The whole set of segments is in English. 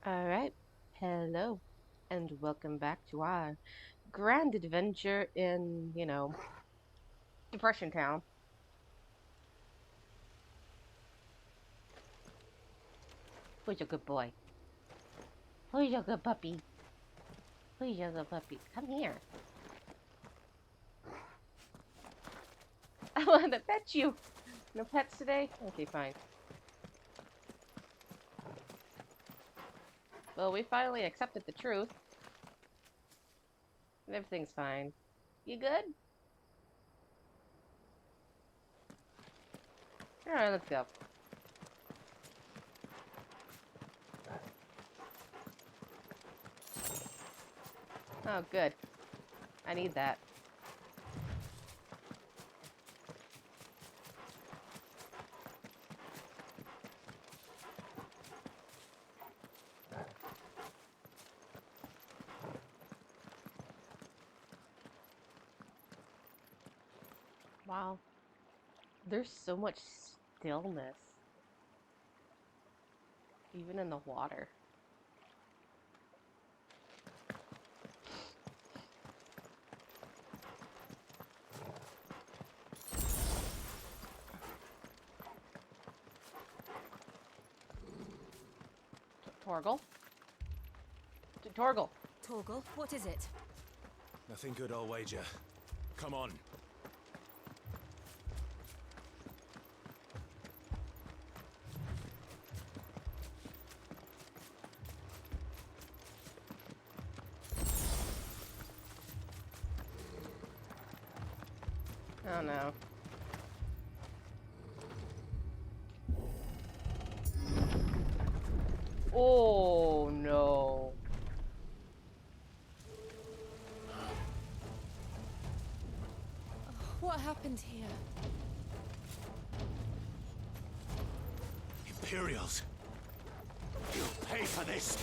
Alright, hello, and welcome back to our grand adventure in, Depression Town. Who's your good boy? Who's your good puppy? Who's your good puppy? Come here. I want to pet you. No pets today? Okay, fine. Well, we finally accepted the truth. And everything's fine. You good? Alright, let's go. Oh, good. I need that. Wow. There's so much stillness. Even in the water. Torgal? Torgal! Torgal, what is it? Nothing good, I'll wager. Come on. Oh no. Oh no. What happened here? Imperials! You'll pay for this!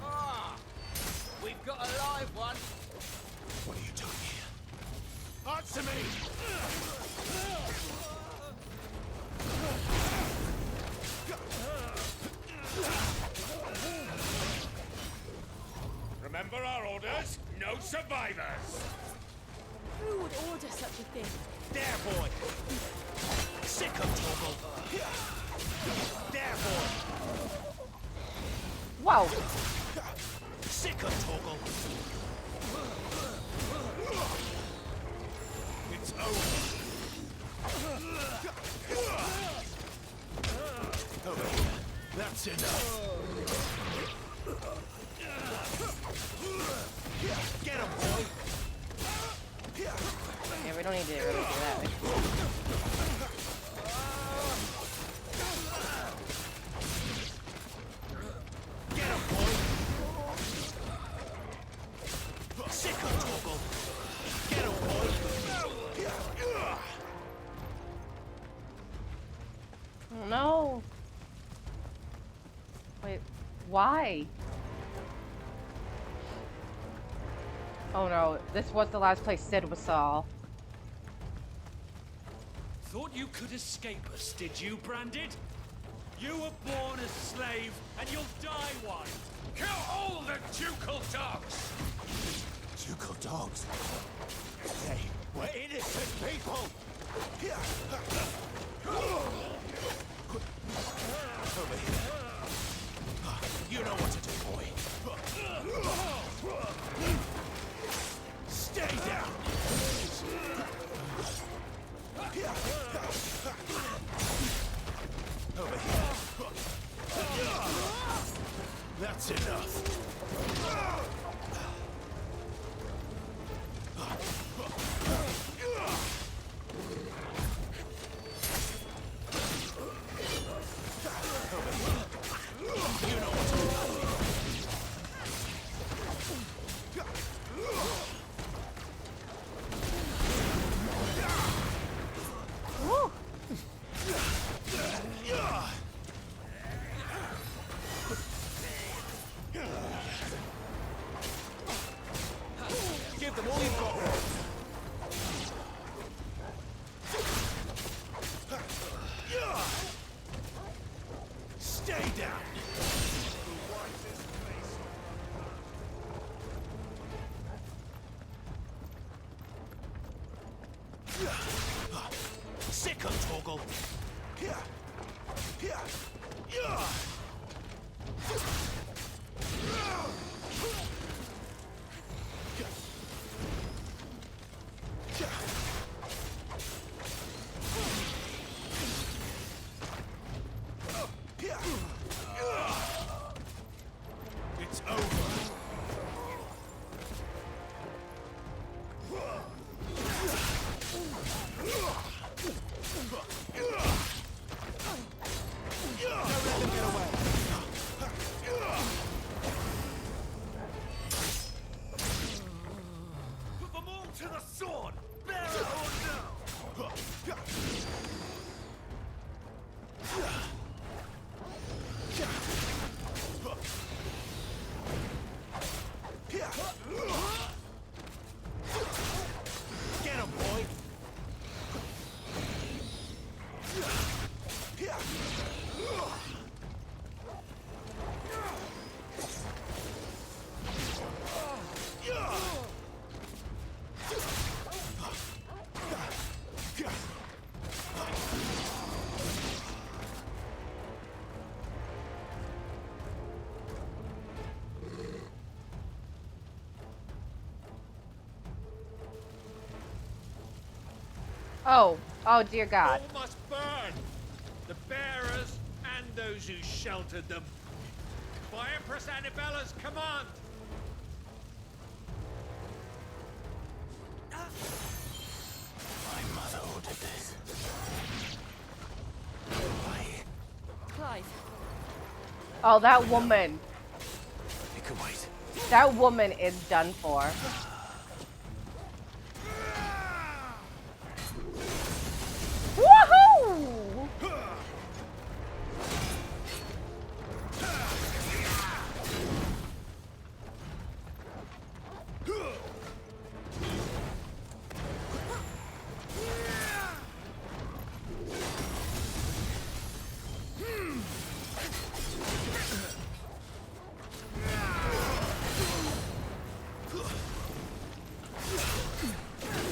Ah! We've got a live one! What are you doing here? Answer me! Remember our orders? No survivors! Who would order such a thing? There, boy! Sick of Torgal! There, boy! Wow. Sick of Torgal! It's over! Over here. That's enough! Get him, boy! Yeah, we don't need to really do that. Get him, boy! Sick of Torgal! Get him, boy! Oh no. Wait, why? Oh no, this was the last place Sid was saw. Thought you could escape us, did you, Branded? You were born a slave, and you'll die one! Kill all the ducal dogs! Ducal dogs? They were innocent people! Over here. You know what to do, boy. Stay down! Over here. That's enough. Woo! Give them all you've got. Stay down. sick of Torgal. It's over. Put them all to the sword! Bear it or no! Get him, boy! Oh, oh dear God. All must burn! The bearers and those who sheltered them. By Empress Annabella's command! My mother ordered this. Why? Clive, Oh, that woman. It can wait. That woman is done for. Woohoo!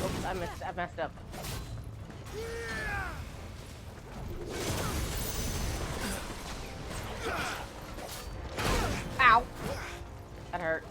Oops, I messed up. Ow! That hurt.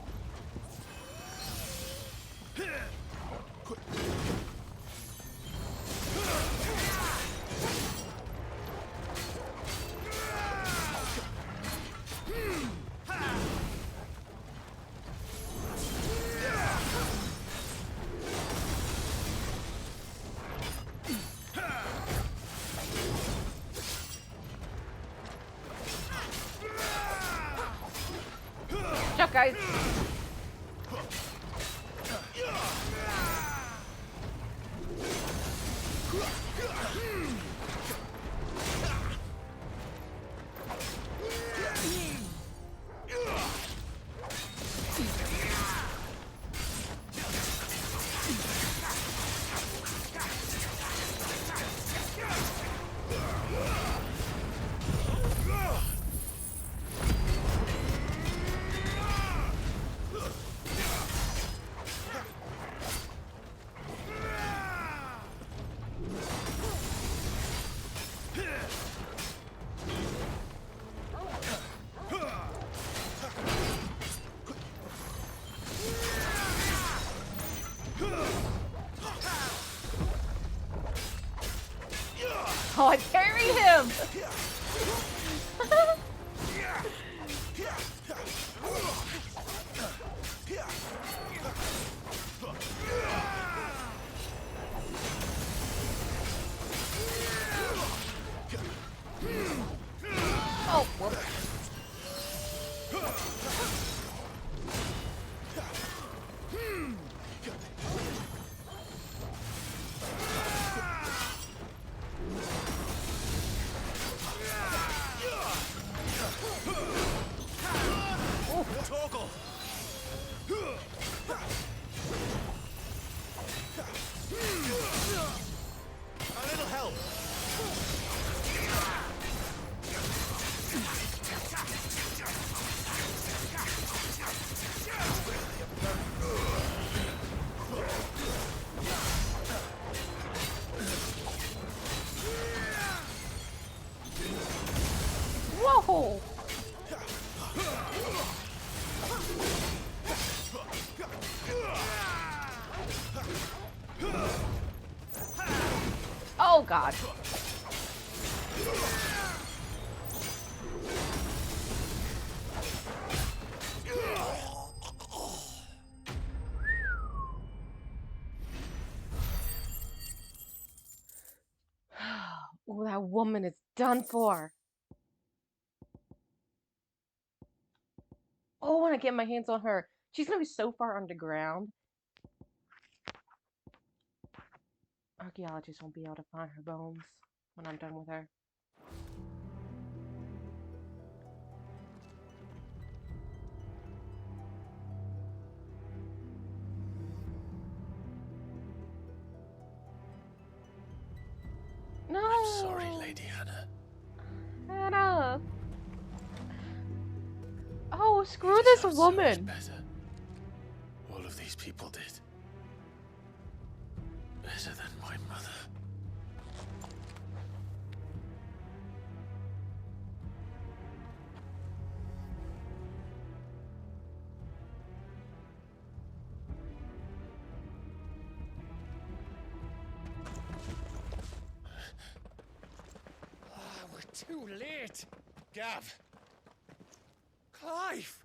Chuck, guys. Oh, I carried him! Oh, whoops. Oh god. Oh, that woman is done for. Oh, I want to get my hands on her. She's gonna be so far underground. Archaeologists won't be able to find her bones when I'm done with her. No! I'm sorry, Lady Hannah. Hannah! Oh, screw You this deserve so much woman! better. All of these people did. Better than my mother. We're too late. Gav. Clive.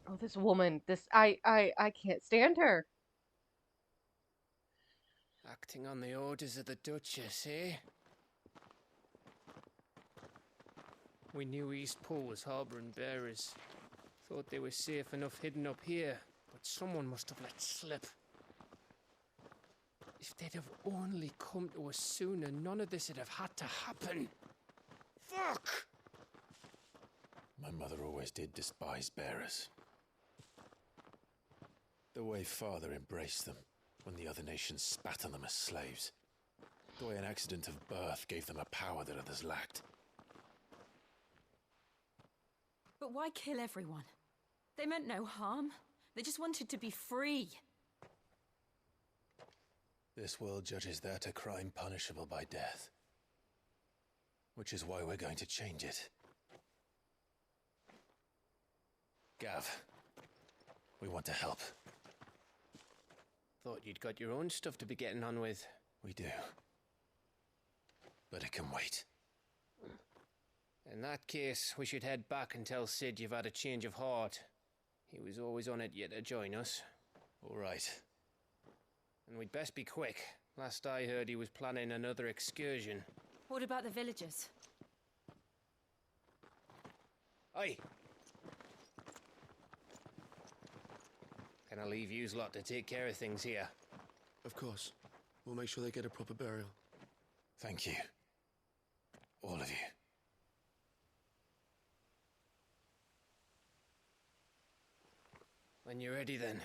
Oh, this woman. I can't stand her. Acting on the orders of the Duchess, eh? We knew East Pool was harbouring bearers. Thought they were safe enough hidden up here, but someone must have let slip. If they'd have only come to us sooner, none of this would have had to happen. Fuck! My mother always did despise bearers. The way Father embraced them when the other nations spat on them as slaves. The way an accident of birth gave them a power that others lacked. But why kill everyone? They meant no harm. They just wanted to be free. This world judges that a crime punishable by death. Which is why we're going to change it. Gav, we want to help. Thought you'd got your own stuff to be getting on with. We do. But it can wait. In that case, we should head back and tell Sid you've had a change of heart. He was always on it yet to join us. All right. And we'd best be quick. Last I heard, he was planning another excursion. What about the villagers? Aye. Can I leave yous lot to take care of things here? Of course. We'll make sure they get a proper burial. Thank you. All of you. When you're ready, then.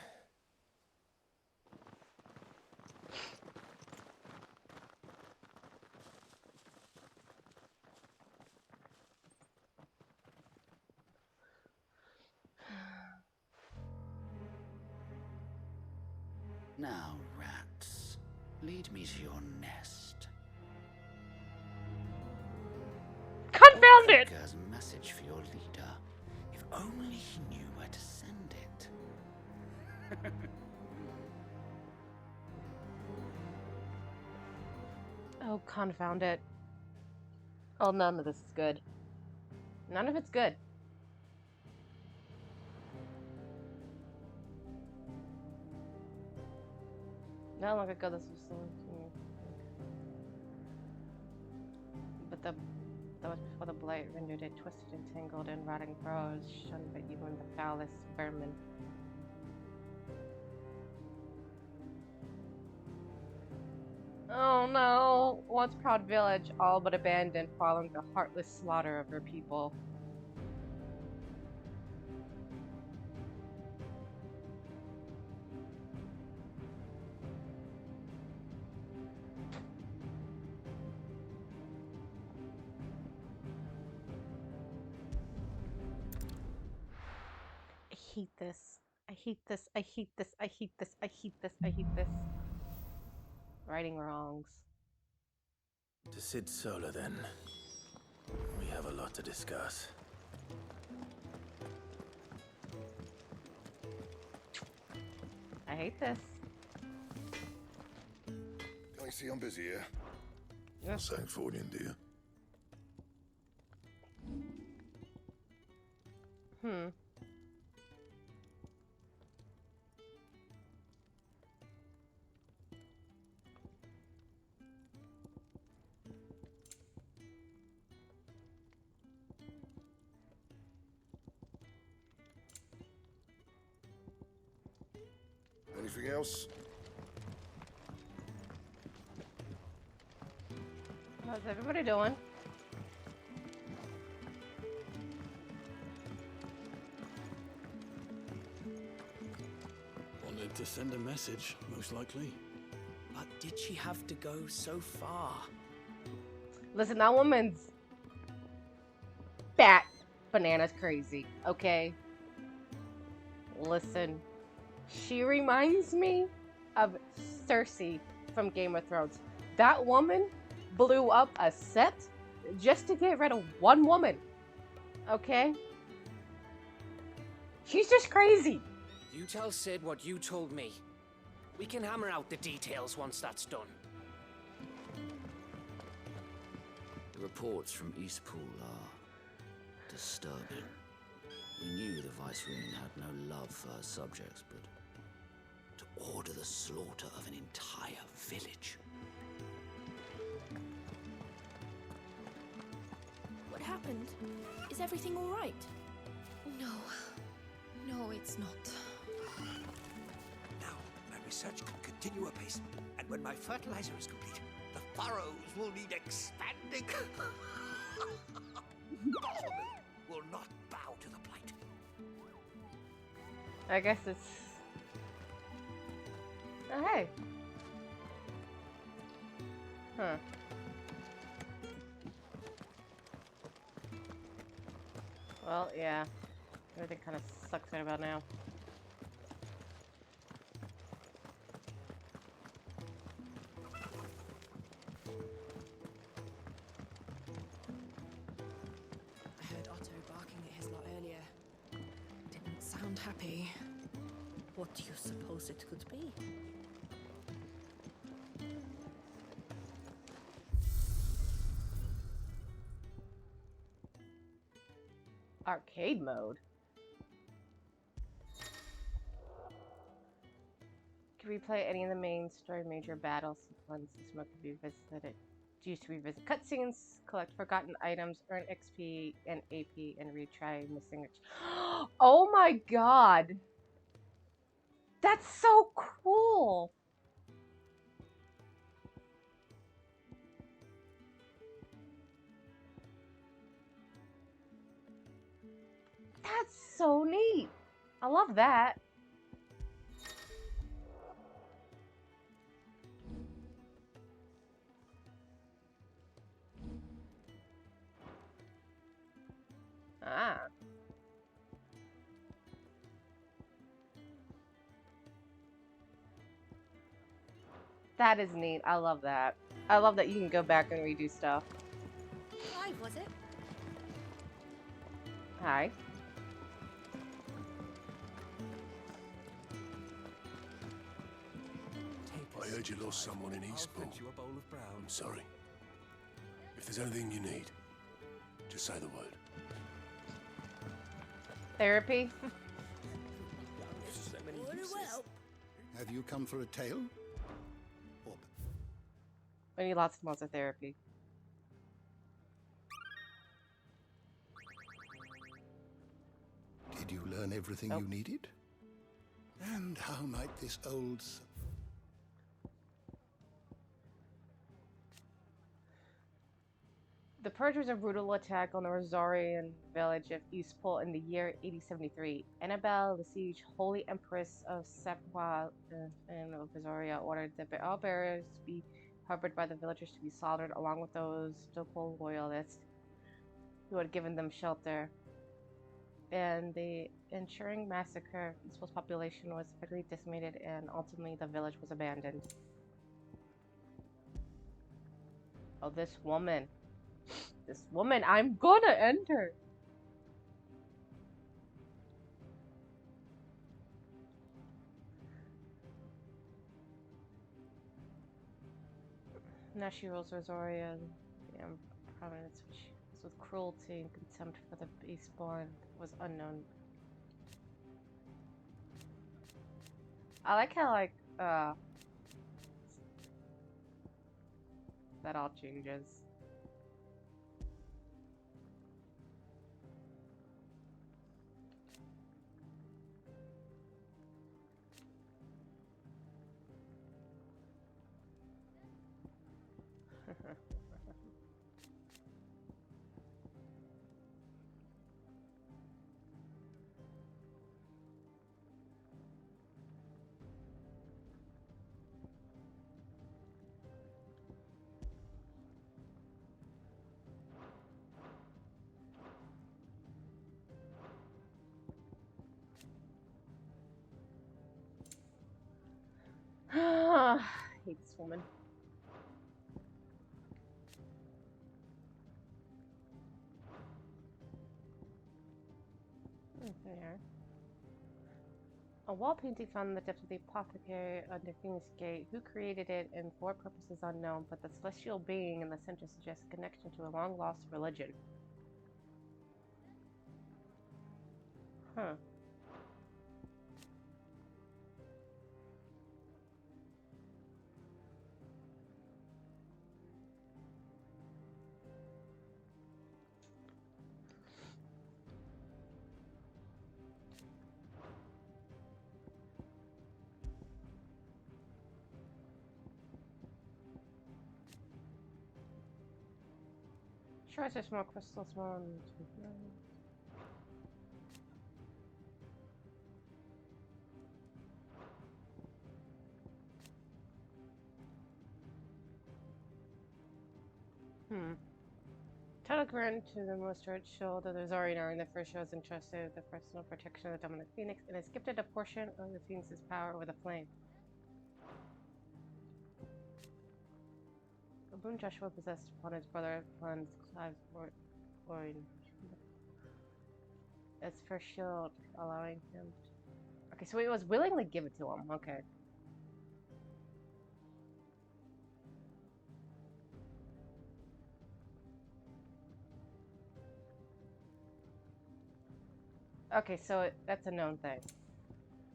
Now, rats, lead me to your nest. Confound it! Vickers' message for your leader. If only he knew where to send it. Oh, confound it. Oh, none of this is good. None of it's good. Not long ago, this was so. But that was before the blight rendered it twisted and tangled and rotting burrows, shunned by even the foulest vermin. Oh no! Once proud village, all but abandoned, following the heartless slaughter of her people. I hate this. I hate this. I hate this. I hate this. I hate this. I hate this. Righting wrongs. To Sid Solar, then. We have a lot to discuss. hate this. Can I see I'm busy here? Yeah. Not saying Fordian, do you? Hmm. Anything else? How's everybody doing? Wanted to send a message, most likely. But did she have to go so far? Listen, that woman's bat bananas crazy, okay? Listen, she reminds me of Cersei from Game of Thrones. That woman blew up a set just to get rid of one woman, okay? She's just crazy. You tell Sid what you told me. We can hammer out the details once that's done. The reports from Eastpool are disturbing. We knew the Viceroy had no love for her subjects, but to order the slaughter of an entire village. What happened? Is everything all right? No. No, it's not. Now, my research can continue apace, and when my fertilizer is complete, the furrows will need expanding. Baphomet will not bow to the plight. I guess it's... Oh, hey. Huh. Well, yeah. Everything kind of sucks right about now. I heard Otto barking at his lot earlier. Didn't sound happy. What do you suppose it could be? Arcade mode? Can replay any of the main story major battle sequences. Mode can be visited. Used to revisit cutscenes, collect forgotten items, earn XP and AP, and retry missing. Oh my god! That's so cool! That's so neat! I love that. Ah. That is neat. I love that. I love that you can go back and redo stuff. Why was it? Hi. I heard you lost someone in Eastpool. I'm sorry. If there's anything you need, just say the word. Therapy? Have you come for a tale? We need lots and lots of therapy. Did you learn everything you needed? And how might this old... The Purge was a brutal attack on the Rosarian village of Eastpool in the year 8073. Annabelle, the siege Holy Empress of Sepwa and of Rosaria, ordered that all bearers be harbored by the villagers to be slaughtered, along with those Stopol loyalists who had given them shelter. And the ensuing massacre, Eastpool's population was quickly decimated, and ultimately the village was abandoned. Oh, this woman. This woman, I'm gonna end her. Now she rules Rosaria and the province, which was with cruelty and contempt for the beastborn was unknown. I like how, like, that all changes. I hate this woman. There. A wall painting found in the depths of the apothecary under Phoenix Gate. Who created it and for what purpose is unknown, but the celestial being in the center suggests a connection to a long-lost religion. Huh. Sure, there's more crystals, more. Telegram to the most rich show that there's already in the first show is entrusted with the personal protection of the dominant phoenix and is gifted a portion of the phoenix's power over the flame. The boon Joshua possessed upon his brother upon Clive's glory. It's for shield, allowing him to... Okay, so he was willingly give it to him. Okay. Okay, so that's a known thing.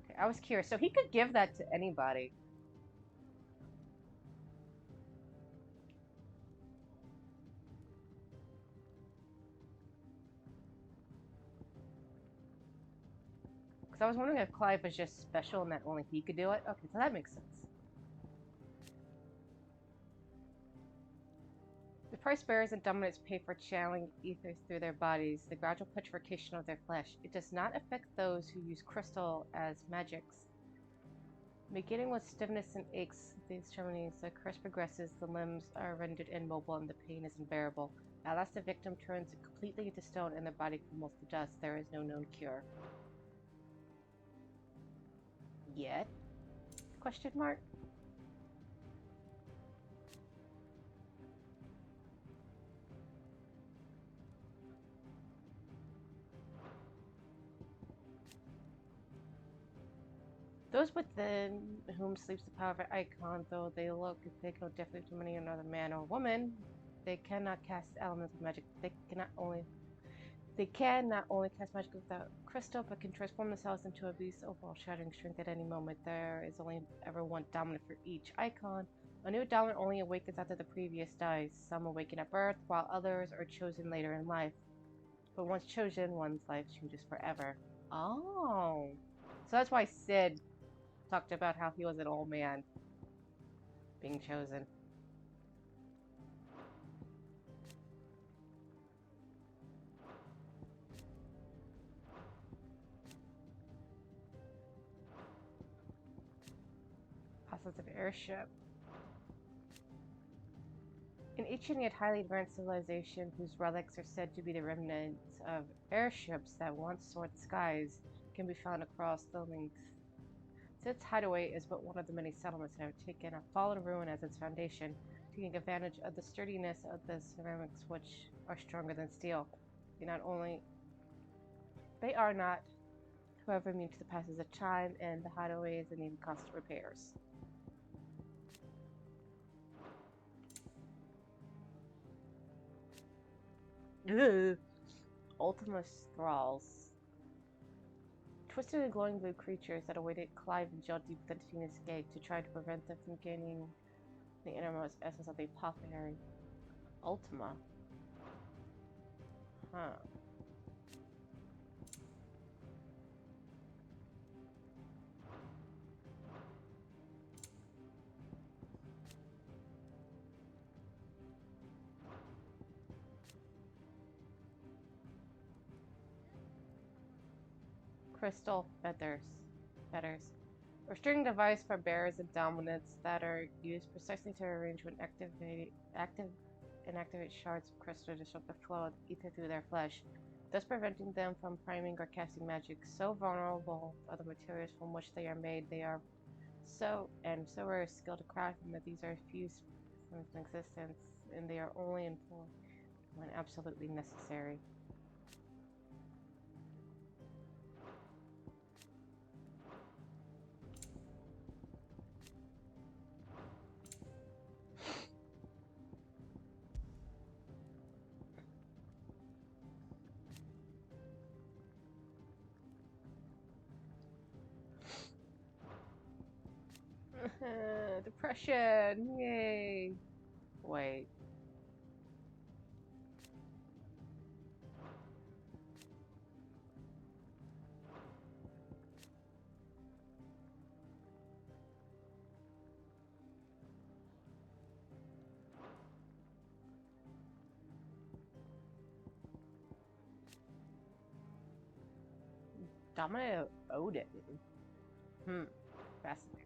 Okay, I was curious. So he could give that to anybody. Because I was wondering if Clive was just special and that only he could do it. Okay, so that makes sense. The price bearers and dominants pay for channeling ethers through their bodies, the gradual petrification of their flesh. It does not affect those who use crystal as magics. Beginning with stiffness and aches, these extremities, the curse progresses, the limbs are rendered immobile and the pain is unbearable. At last the victim turns completely into stone and the body crumbles to dust. There is no known cure. Yet? Question mark? Those within whom sleeps the power of an icon, though they look and think no differently from any another man or woman, they cannot cast elements of magic. They can not only cast magic without crystal, but can transform themselves into a beast of shattering strength at any moment. There is only ever one dominant for each icon. A new dominant only awakens after the previous dies. Some awaken at birth, while others are chosen later in life. But once chosen, one's life changes forever. Oh. So that's why Sid talked about how he was an old man being chosen. Positive airship. An ancient yet highly advanced civilization whose relics are said to be the remnants of airships that once soared skies can be found across the links. Sid's hideaway is but one of the many settlements that have taken a fallen ruin as its foundation, taking advantage of the sturdiness of the ceramics which are stronger than steel. They are not, however, immune to the passes of time and the hideaways and even constant repairs. Ugh. Ultima thralls. Twisted and glowing blue creatures that awaited Clive and jailed deep within Tina's gate to try to prevent them from gaining the innermost essence of the apothecary. Ultima. Huh. Crystal fetters. Restricting device for bearers and dominants that are used precisely to arrange when inactivate shards of crystal to disrupt the flow of ether through their flesh, thus preventing them from priming or casting magic. So vulnerable are the materials from which they are made, they are so rare a skill to craft them that these are few in existence, and they are only employed when absolutely necessary. Depression! Yay! Wait. Dominant Odin. Fascinating.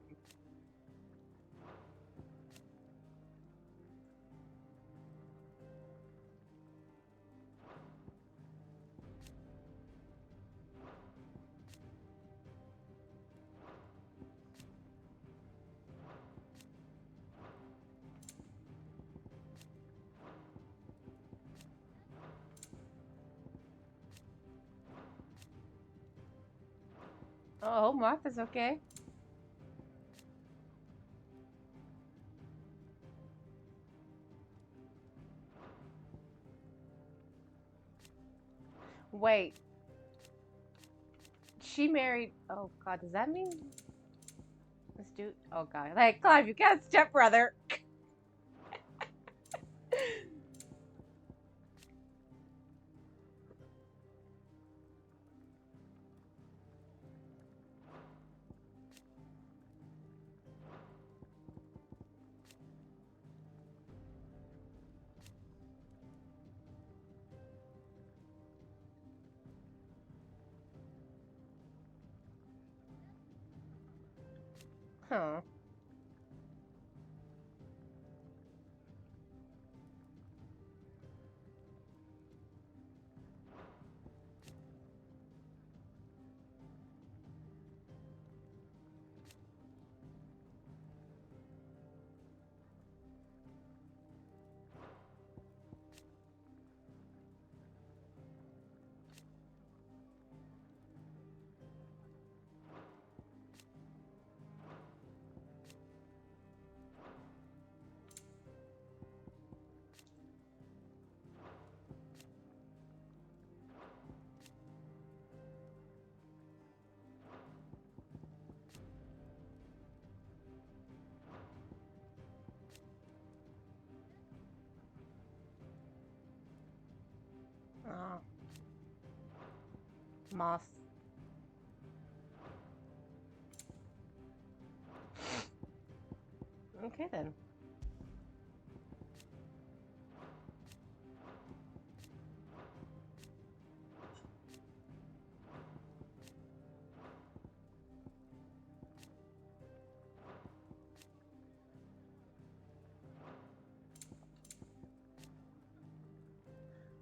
Oh, Martha's okay. Wait. She married. Oh God, does that mean this dude? Oh God, like Clive, you got a stepbrother. Huh. Oh. Moss. Okay then.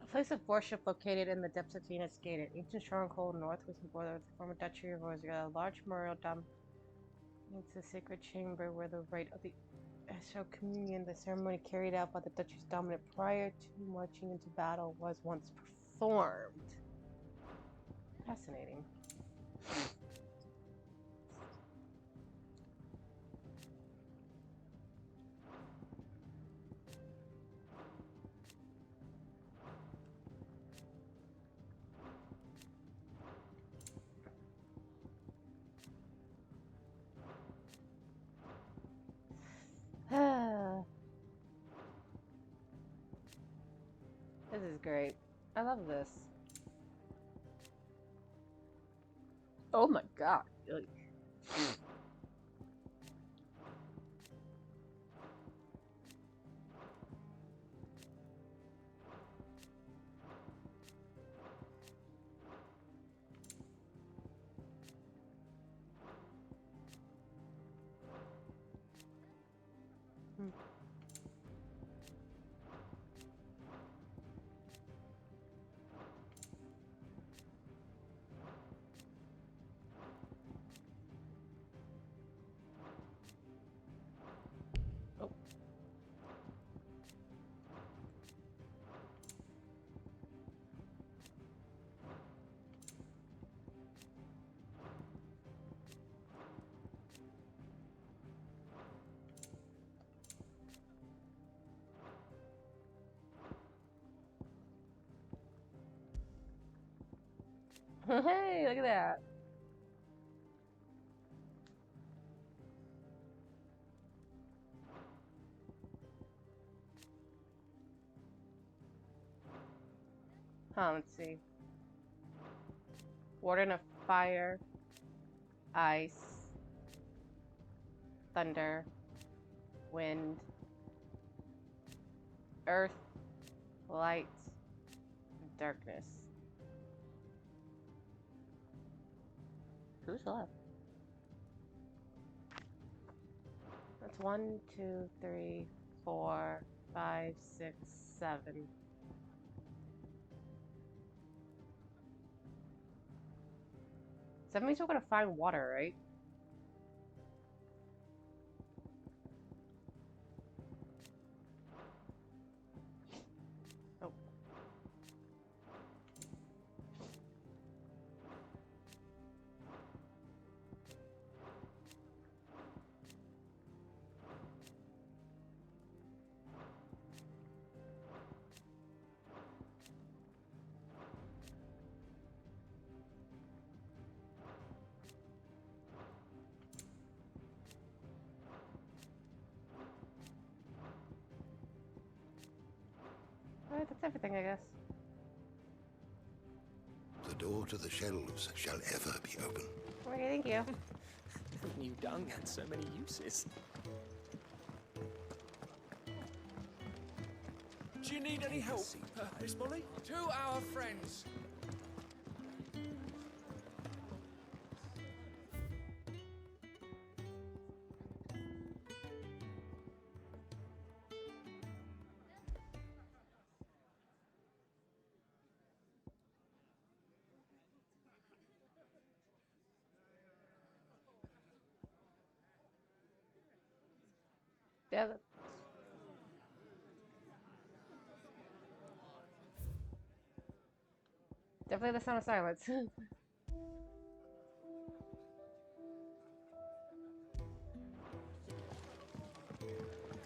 A place of worship located in the depths of Venus Gate, an ancient stronghold northwest of the border of the former Duchy of Rosia. A large memorial dominates the sacred chamber where the rite of the Astral Communion, the ceremony carried out by the Duchy's dominant prior to marching into battle, was once performed. Fascinating. This is great. I love this. Oh my god. Like, hey, look at that. Let's see. Water and fire, ice, thunder, wind, earth, light, and darkness. Who's left? That's 1, 2, 3, 4, 5, 6, 7. So that means we're gonna find water, right? Oh. Alright, that's everything, I guess. The door to the shelves shall ever be open. Okay, thank you. Who knew dung had so many uses? Do you need any help, Miss Molly? To our friends. Yeah. Definitely the sound of silence.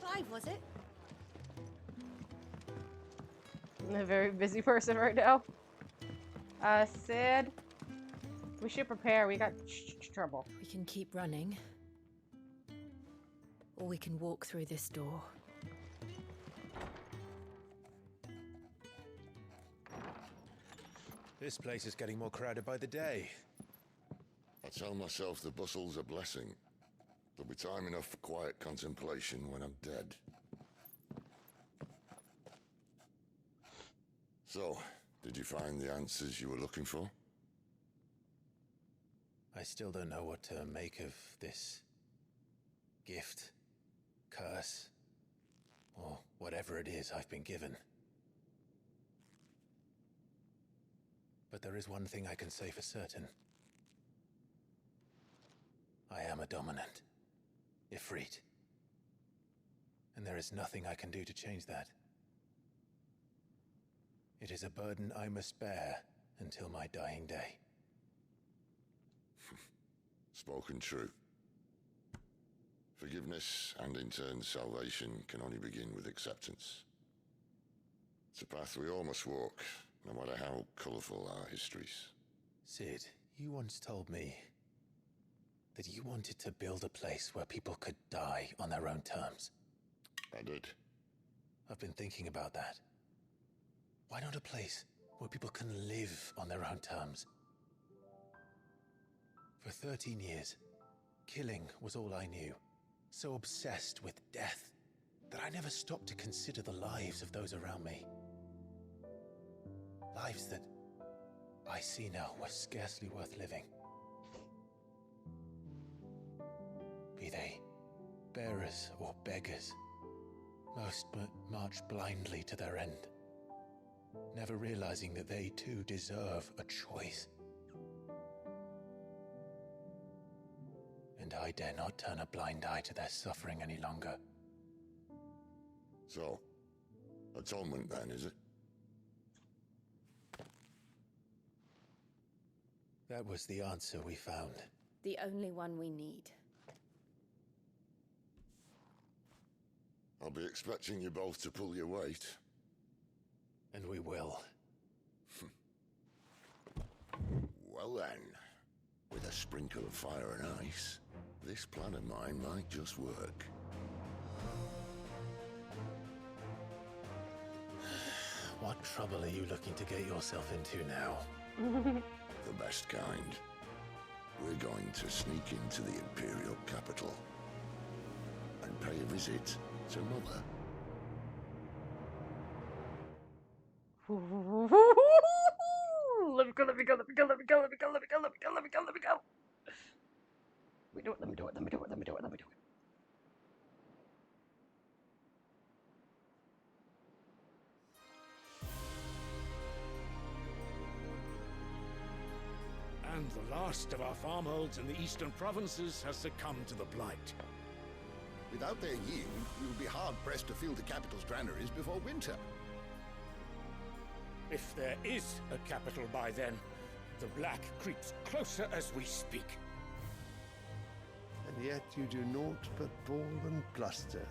Clive, was it? I'm a very busy person right now. Sid, we should prepare. We got trouble. We can keep running. Or we can walk through this door. This place is getting more crowded by the day. I tell myself the bustle's a blessing. There'll be time enough for quiet contemplation when I'm dead. So, did you find the answers you were looking for? I still don't know what to make of this gift, curse, or whatever it is I've been given. But there is one thing I can say for certain. I am a dominant, Ifrit. And there is nothing I can do to change that. It is a burden I must bear until my dying day. Spoken true. Forgiveness and in turn salvation can only begin with acceptance. It's a path we all must walk, no matter how colourful our histories. Sid, you once told me that you wanted to build a place where people could die on their own terms. I did. I've been thinking about that. Why not a place where people can live on their own terms? For 13 years, killing was all I knew. So obsessed with death that I never stopped to consider the lives of those around me. Lives that I see now were scarcely worth living. Be they bearers or beggars, most march blindly to their end, never realizing that they too deserve a choice. And I dare not turn a blind eye to their suffering any longer. So, atonement then, is it? That was the answer we found. The only one we need. I'll be expecting you both to pull your weight. And we will. Well then, with a sprinkle of fire and ice, this plan of mine might just work. What trouble are you looking to get yourself into now? The best kind. We're going to sneak into the Imperial capital and pay a visit to Mother. Let me go, let me go, let me go, let me go, let me go, let me go, let me go, let me go, let me go. Let me do it, let me do it, let me do it, let me do it, let me do it. And the last of our farmholds in the eastern provinces has succumbed to the blight. Without their yield, we will be hard-pressed to fill the capital's granaries before winter. If there is a capital by then, the black creeps closer as we speak. And yet you do naught but bawl and bluster.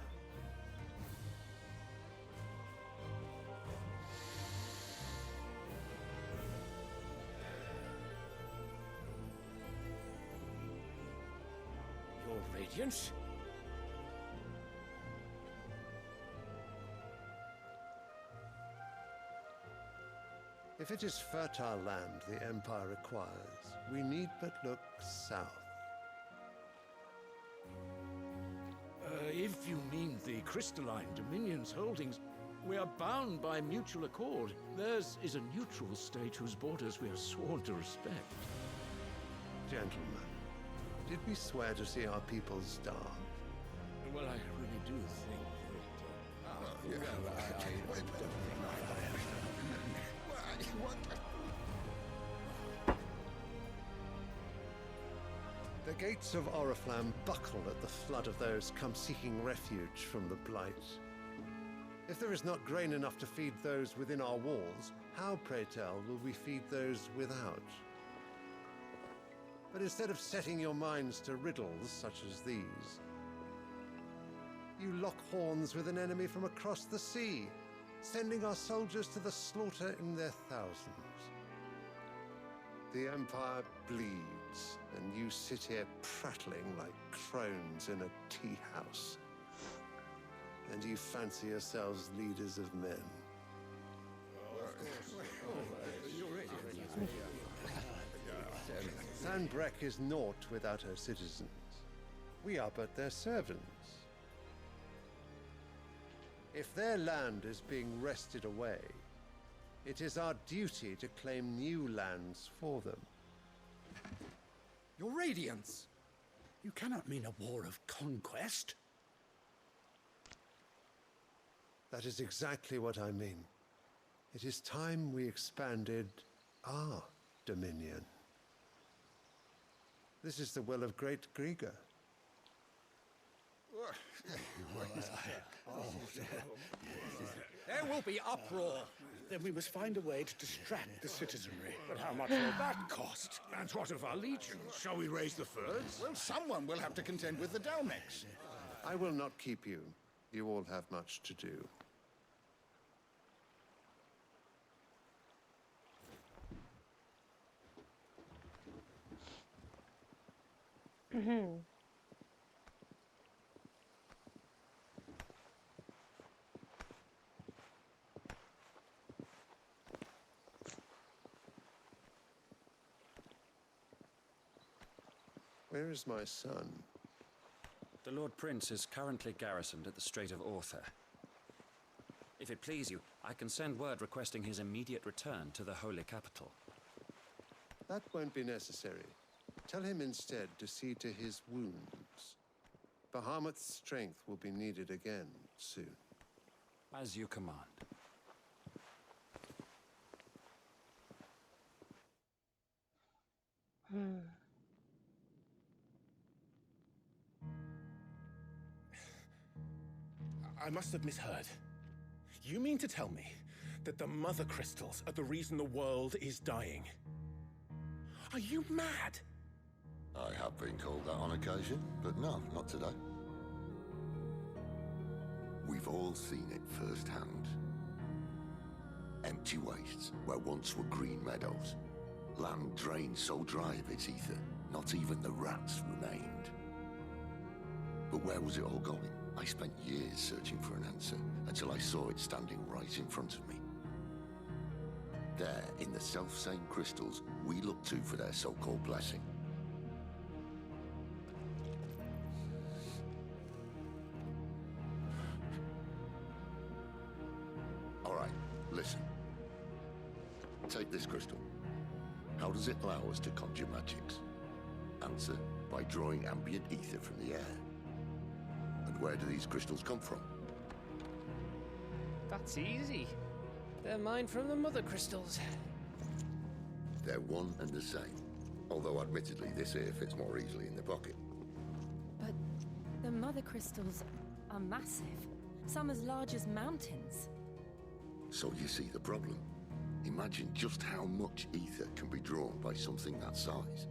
Your Radiance? If it is fertile land the Empire requires, we need but look south. If you mean the crystalline Dominion's holdings, we are bound by mutual accord. Theirs is a neutral state whose borders we are sworn to respect. Gentlemen, did we swear to see our people starve? Well, I really do think The gates of Oriflamme buckle at the flood of those come seeking refuge from the blight. If there is not grain enough to feed those within our walls, how, pray tell, will we feed those without? But instead of setting your minds to riddles such as these, you lock horns with an enemy from across the sea, sending our soldiers to the slaughter in their thousands. The Empire bleeds, and you sit here prattling like crones in a tea house. And you fancy yourselves leaders of men. Sanbreque is naught without her citizens. We are but their servants. If their land is being wrested away, it is our duty to claim new lands for them. Your Radiance! You cannot mean a war of conquest. That is exactly what I mean. It is time we expanded our dominion. This is the will of great Grieger. There will be uproar. Then we must find a way to distract the citizenry. But how much will that cost? And what of our legions? Shall we raise the furs? Well, someone will have to contend with the Dalmex. I will not keep you. You all have much to do. Where is my son? The Lord Prince is currently garrisoned at the Strait of Author. If it please you, I can send word requesting his immediate return to the Holy Capital. That won't be necessary. Tell him instead to see to his wounds. Bahamut's strength will be needed again soon. As you command. I must have misheard. You mean to tell me that the mother crystals are the reason the world is dying? Are you mad? I have been called that on occasion, but no, not today. We've all seen it firsthand. Empty wastes where once were green meadows. Land drained so dry of its ether, not even the rats remained. But where was it all going? I spent years searching for an answer, until I saw it standing right in front of me. There, in the self-same crystals we look to for their so-called blessing. All right, listen. Take this crystal. How does it allow us to conjure magics? Answer, by drawing ambient ether from the air. And where do these crystals come from? That's easy. They're mine from the mother crystals. They're one and the same. Although admittedly this here fits more easily in the pocket. But the mother crystals are massive. Some as large as mountains. So you see the problem. Imagine just how much ether can be drawn by something that size.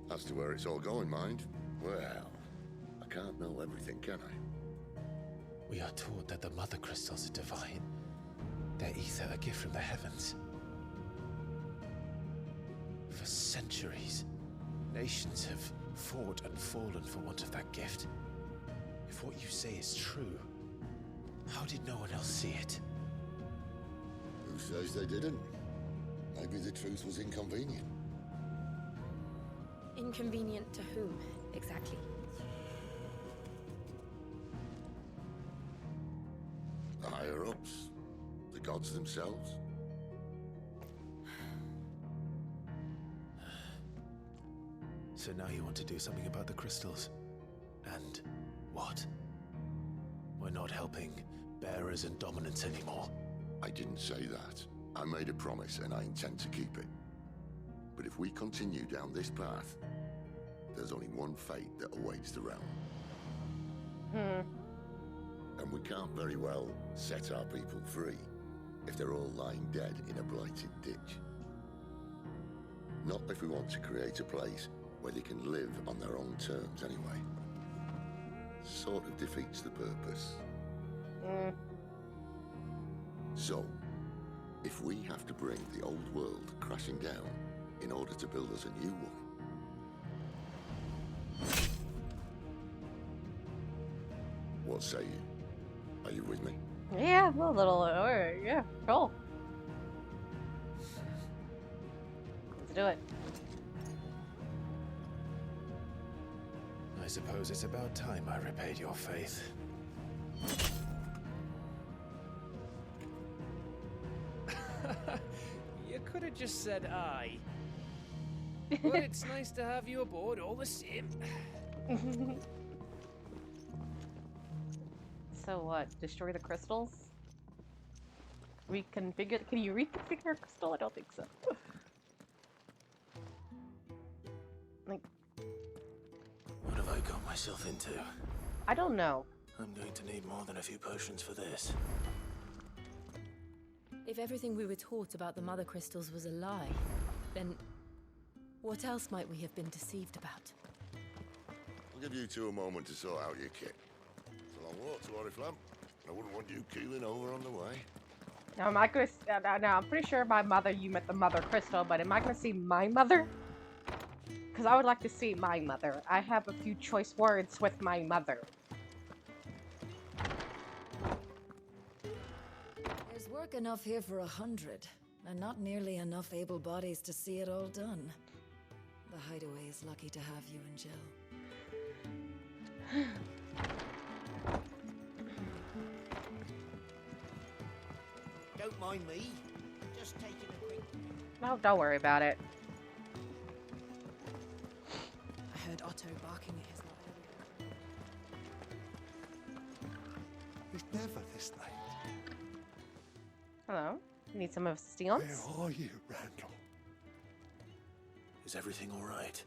As to where it's all going, mind, well, I can't know everything, can I? We are taught that the mother crystals are divine. Their ether a gift from the heavens. For centuries, nations have fought and fallen for want of that gift. If what you say is true, how did no one else see it? Who says they didn't? Maybe the truth was inconvenient. Inconvenient to whom, exactly? The higher-ups? The gods themselves? So now you want to do something about the crystals? And what? We're not helping bearers and dominants anymore. I didn't say that. I made a promise and I intend to keep it. But if we continue down this path, there's only one fate that awaits the realm. And we can't very well set our people free if they're all lying dead in a blighted ditch. Not if we want to create a place where they can live on their own terms anyway. Sort of defeats the purpose. So, if we have to bring the old world crashing down in order to build us a new one, what say you? Are you with me? Yeah, a little. Alright, yeah, cool. Let's do it. I suppose it's about time I repaid your faith. You could have just said aye. But it's nice to have you aboard all the same. So what? Destroy the crystals? Reconfigure? Can you reconfigure a crystal? I don't think so. Like, What have I got myself into? I don't know. I'm going to need more than a few potions for this. If everything we were taught about the mother crystals was a lie, then what else might we have been deceived about? I'll give you two a moment to sort out your kit. It's a long walk to Oriflamme. I wouldn't want you keeling over on the way. Now, am I gonna? Now, I'm pretty sure my mother. You met the mother crystal, but am I gonna see my mother? Because I would like to see my mother. I have a few choice words with my mother. There's work enough here for 100, and not nearly enough able bodies to see it all done. The hideaway is lucky to have you and Jill. Don't mind me. Just taking a quick... No, don't worry about it. I heard Otto barking at his lot earlier. He's never this late. Hello? You need some of Steon's? Where are you, Randall? Is everything all right?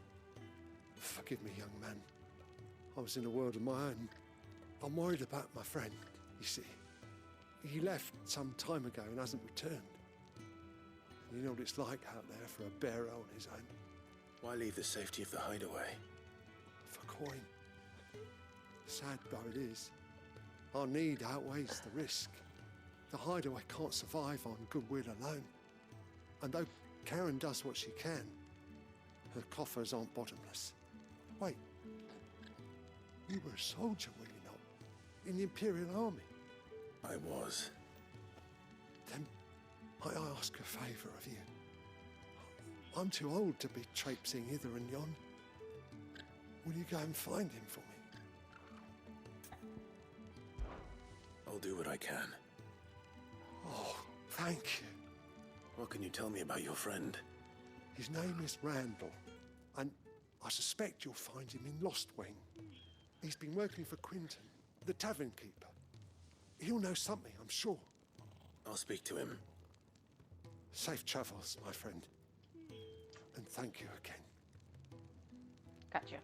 Forgive me, young man. I was in a world of my own. I'm worried about my friend, you see. He left some time ago and hasn't returned. You know what it's like out there for a bearer on his own. Why leave the safety of the hideaway? For coin. Sad though it is, our need outweighs the risk. The hideaway can't survive on goodwill alone. And though Karen does what she can, her coffers aren't bottomless. Wait, you were a soldier, were you not? In the Imperial Army? I was. Then I ask a favour of you. I'm too old to be traipsing hither and yon. Will you go and find him for me? I'll do what I can. Oh, thank you. What can you tell me about your friend? His name is Randall, and I suspect you'll find him in Lost Wing. He's been working for Quinton, the tavern keeper. He'll know something, I'm sure. I'll speak to him. Safe travels, my friend. And thank you again. Gotcha.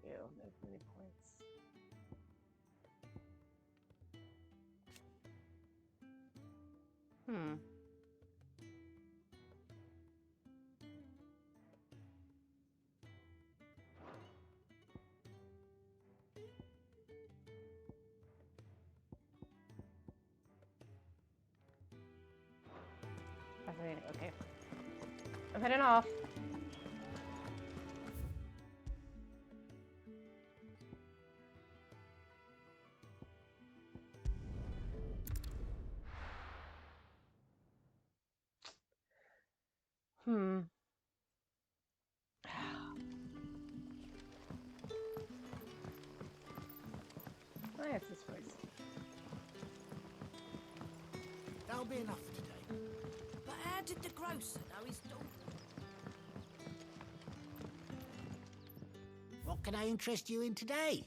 Ew, no many points. Fascinating. Okay. I'm heading off. Oh, it's this place. That'll be enough for today. But how did the grocer know his daughter? What can I interest you in today?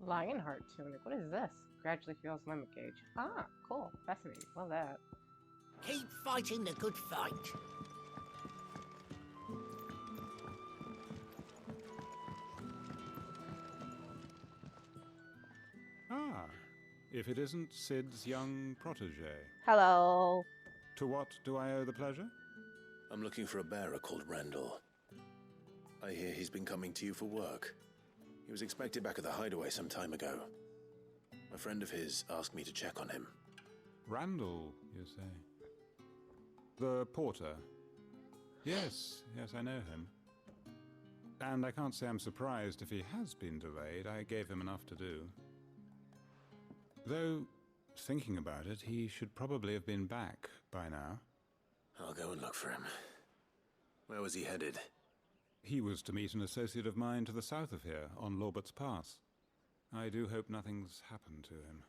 Lionheart tunic. What is this? Gradually feels limit gauge. Ah, cool. Fascinating. Love that. Keep fighting the good fight. Ah, if it isn't Sid's young protege. Hello. To what do I owe the pleasure? I'm looking for a bearer called Randall. I hear he's been coming to you for work. He was expected back at the hideaway some time ago. A friend of his asked me to check on him. Randall, you say? The porter? Yes, I know him. And I can't say I'm surprised if he has been delayed. I gave him enough to do. Though, thinking about it, he should probably have been back by now. I'll go and look for him. Where was he headed? He was to meet an associate of mine to the south of here, on Lorbert's Pass. I do hope nothing's happened to him.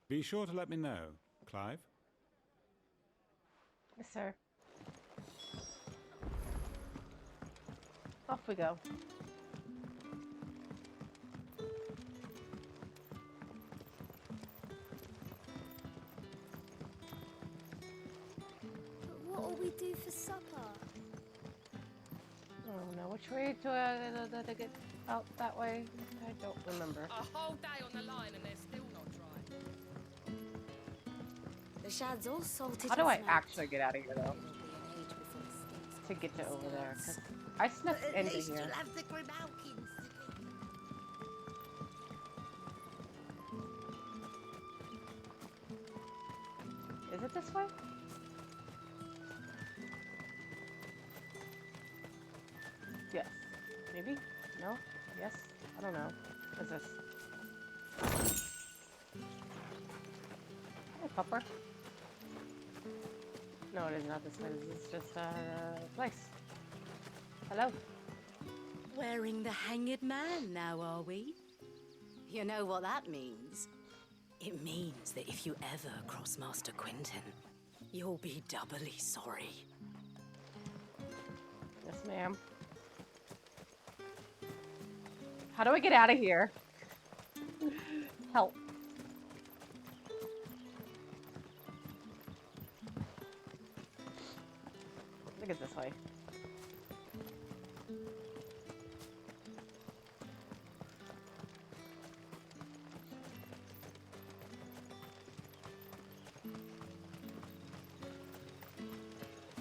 Be sure to let me know, Clive. Yes, sir. Off we go. What'll we do for supper? Oh no, which way to get out that way? I don't remember. A whole day on the line and they're still not dry. The shad's all salted. How do I and actually get out of here though? To get to over there, 'cause I snuck into here. You'll have the Grimalkins. Is it this way? Yes. Maybe? No? Yes? I don't know. What's this? Hey, pupper. No, it is not this way. This is just a place. Hello. Wearing the hanged man now, are we? You know what that means? It means that if you ever cross Master Quentin, you'll be doubly sorry. Yes, ma'am. How do I get out of here? Help. I think it's this way.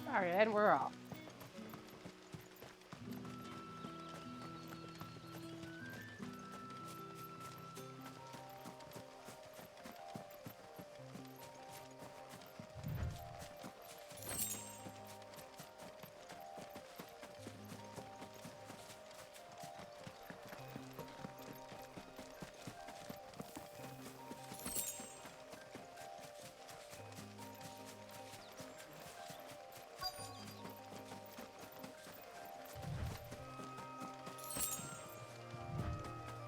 Alright, and we're off.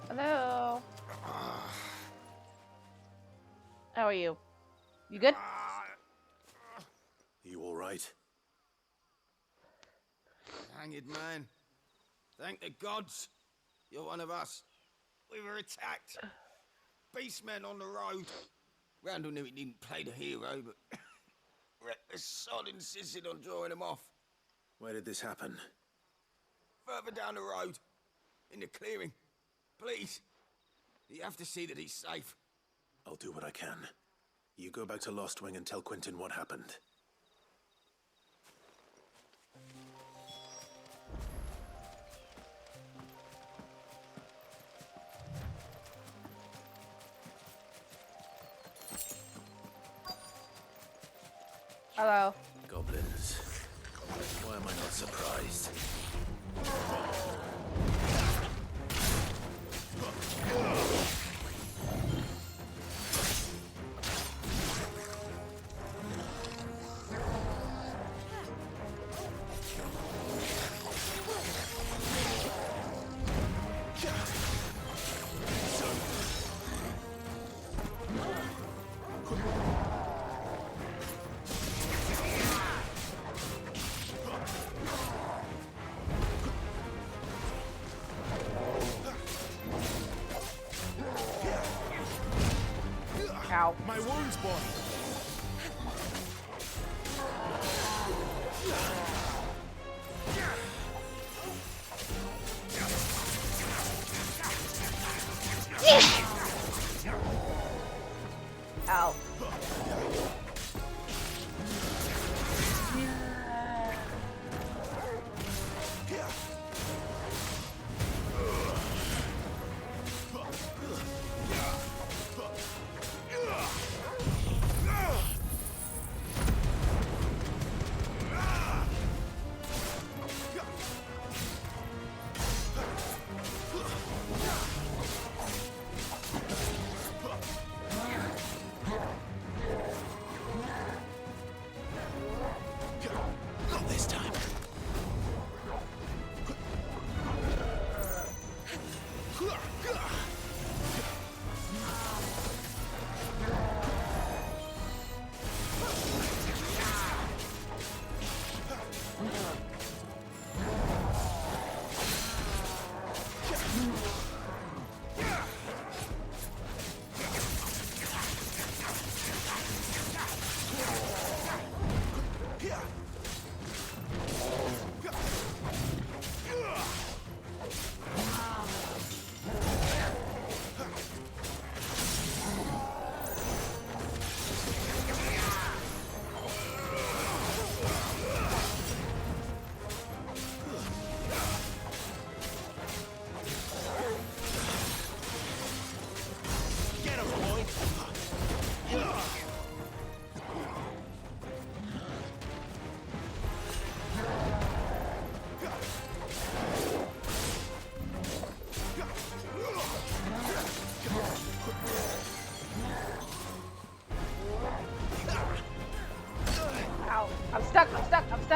Hello. How are you? You good? You all right? Hanged man. Thank the gods. You're one of us. We were attacked. Beastmen on the road. Randall knew he didn't play the hero, but the sod insisted on drawing him off. Where did this happen? Further down the road. In the clearing. Please. You have to see that he's safe. I'll do what I can. You go back to Lost Wing and tell Quentin what happened. Hello. Goblins. Why am I not surprised? Ow. My wound's boy. Ow.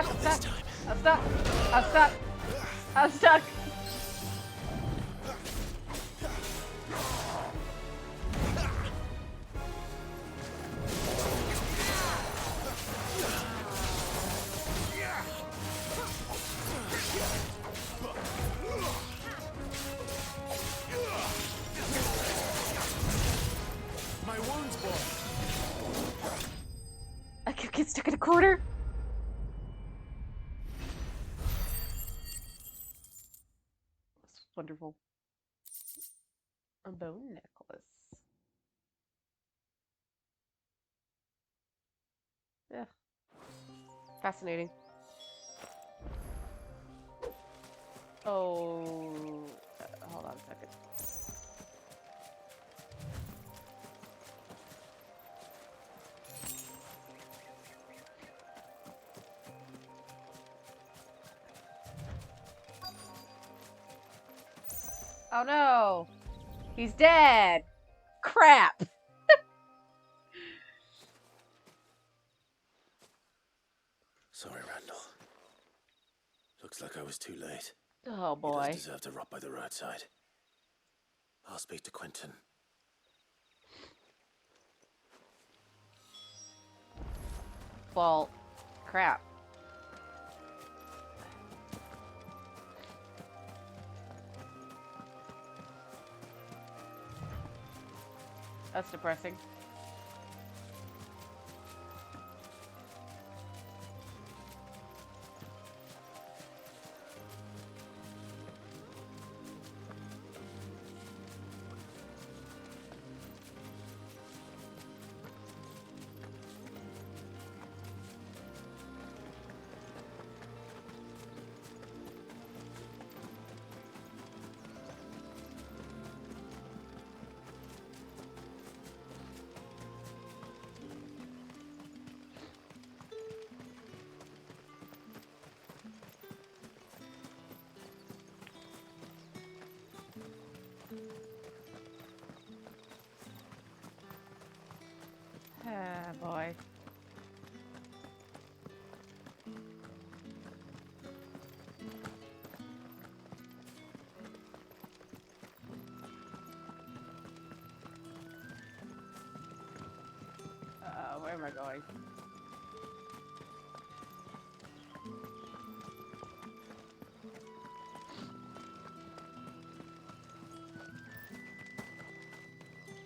stuck. I'm stuck. I'm stuck. I'm stuck. I'm stuck. My wounds, boy. I keep getting stuck in a corner. That's wonderful. A bone necklace. Yeah. Fascinating. Oh, hold on a second. Oh no! He's dead! Crap! Sorry, Randall. Looks like I was too late. Oh He boy. does deserve to rot by the roadside. I'll speak to Quentin. Well, crap. That's depressing. Ah, boy. Where am I going?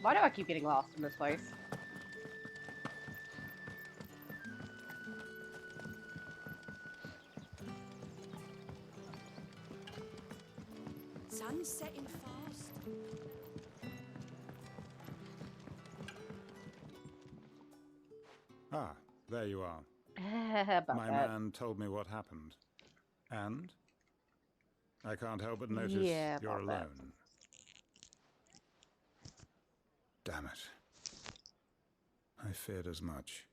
Why do I keep getting lost in this place? Sun's setting fast. Ah, there you are. About My that. man told me what happened. And? I can't help but notice Yeah, you're about that. alone. Damn it. I feared as much.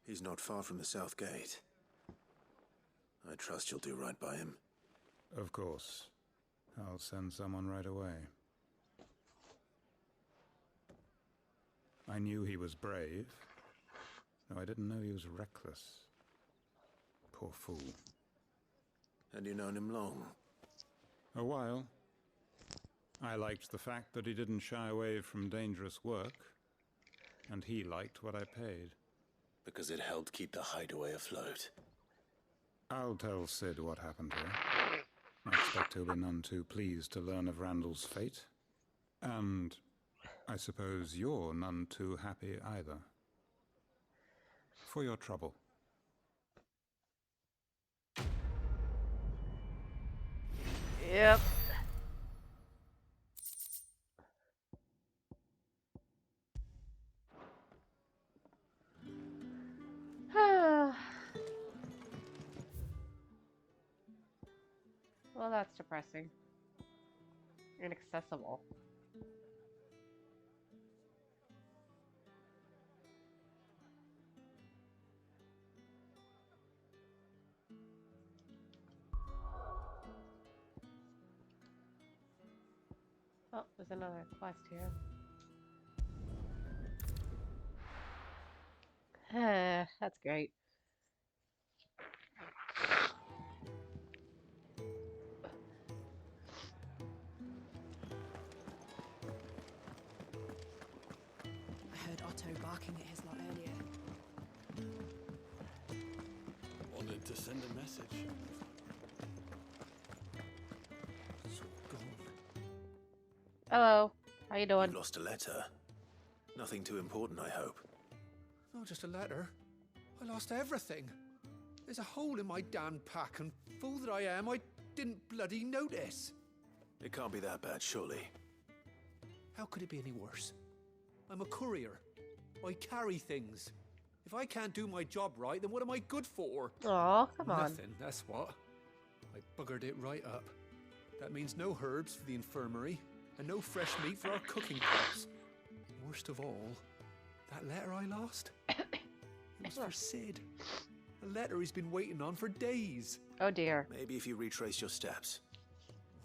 He's not far from the south gate. I trust you'll do right by him. Of course. I'll send someone right away. I knew he was brave, though I didn't know he was reckless. Poor fool. Had you known him long? A while. I liked the fact that he didn't shy away from dangerous work, and he liked what I paid. Because it helped keep the hideaway afloat. I'll tell Sid what happened here. I expect he'll be none too pleased to learn of Randall's fate. And I suppose you're none too happy either. For your trouble. Yep. Well, that's depressing. Inaccessible. Oh, there's another quest here. That's great. Otto barking at his lot earlier. Wanted to send a message. It's all gone. Hello. How you doing? You lost a letter. Nothing too important, I hope. Not just a letter. I lost everything. There's a hole in my damn pack, and fool that I am, I didn't bloody notice. It can't be that bad, surely. How could it be any worse? I'm a courier. I carry things. If I can't do my job right, then what am I good for? Oh, come on. Nothing, that's what. I buggered it right up. That means no herbs for the infirmary, and no fresh meat for our cooking pots. Worst of all, that letter I lost, it was for Sid. A letter he's been waiting on for days. Oh dear. Maybe if you retrace your steps.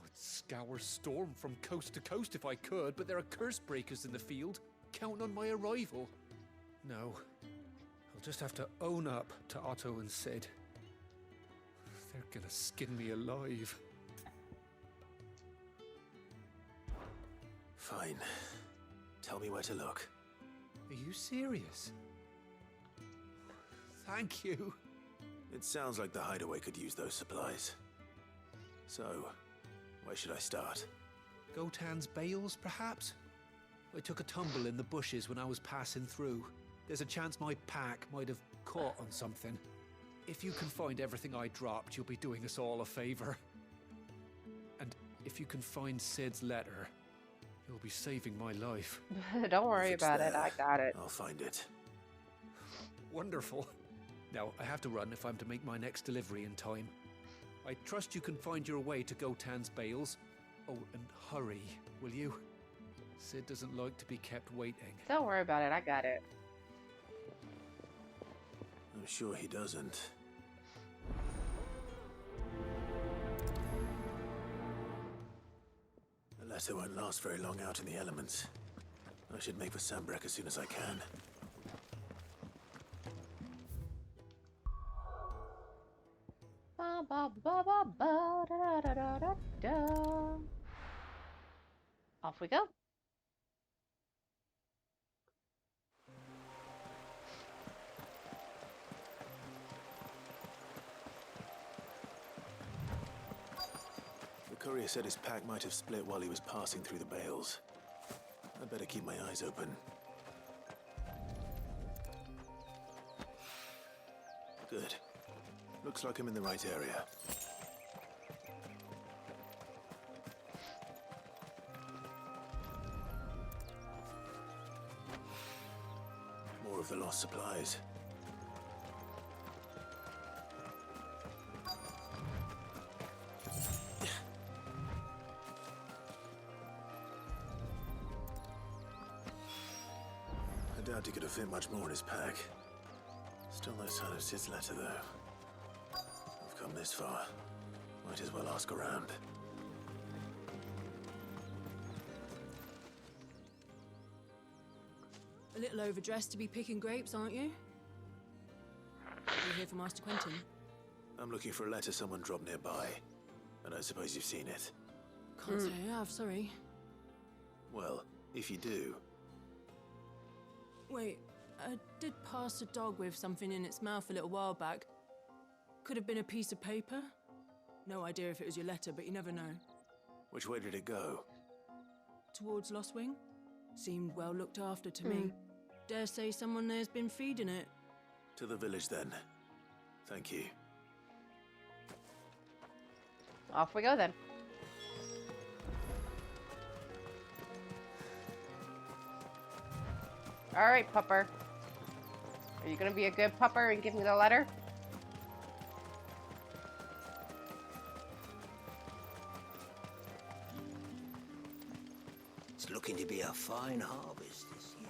I'd scour Storm from coast to coast if I could, but there are curse breakers in the field, counting on my arrival. No, I'll just have to own up to Otto and Sid. They're gonna skin me alive. Fine. Tell me where to look. Are you serious? Thank you. It sounds like the hideaway could use those supplies. So, where should I start? Gotan's bales, perhaps? I took a tumble in the bushes when I was passing through. There's a chance my pack might have caught on something. If you can find everything I dropped, you'll be doing us all a favor. And if you can find Sid's letter, you'll be saving my life. Don't worry about it. I got it. I'll find it. Wonderful. Now, I have to run if I'm to make my next delivery in time. I trust you can find your way to Gotan's bales. Oh, and hurry, will you? Sid doesn't like to be kept waiting. Don't worry about it. I got it. I'm sure he doesn't. The letter won't last very long out in the elements. I should make for Sambrek as soon as I can. Ba ba ba ba ba da da da da da. Off we go. The courier said his pack might have split while he was passing through the bales. I'd better keep my eyes open. Good. Looks like I'm in the right area. More of the lost supplies. I doubt he could have fit much more in his pack. Still no sign of Sid's letter, though. I've come this far. Might as well ask around. A little overdressed to be picking grapes, aren't you? You're here for Master Quentin? I'm looking for a letter someone dropped nearby. And I suppose you've seen it. Can't say I have, sorry. Well, if you do... Wait, I did pass a dog with something in its mouth a little while back. Could have been a piece of paper. No idea if it was your letter, but you never know. Which way did it go? Towards Lost Wing? Seemed well looked after to me. Dare say someone there's been feeding it. To the village, then. Thank you. Off we go, then. Alright, pupper. Are you gonna be a good pupper and give me the letter? It's looking to be a fine harvest this year.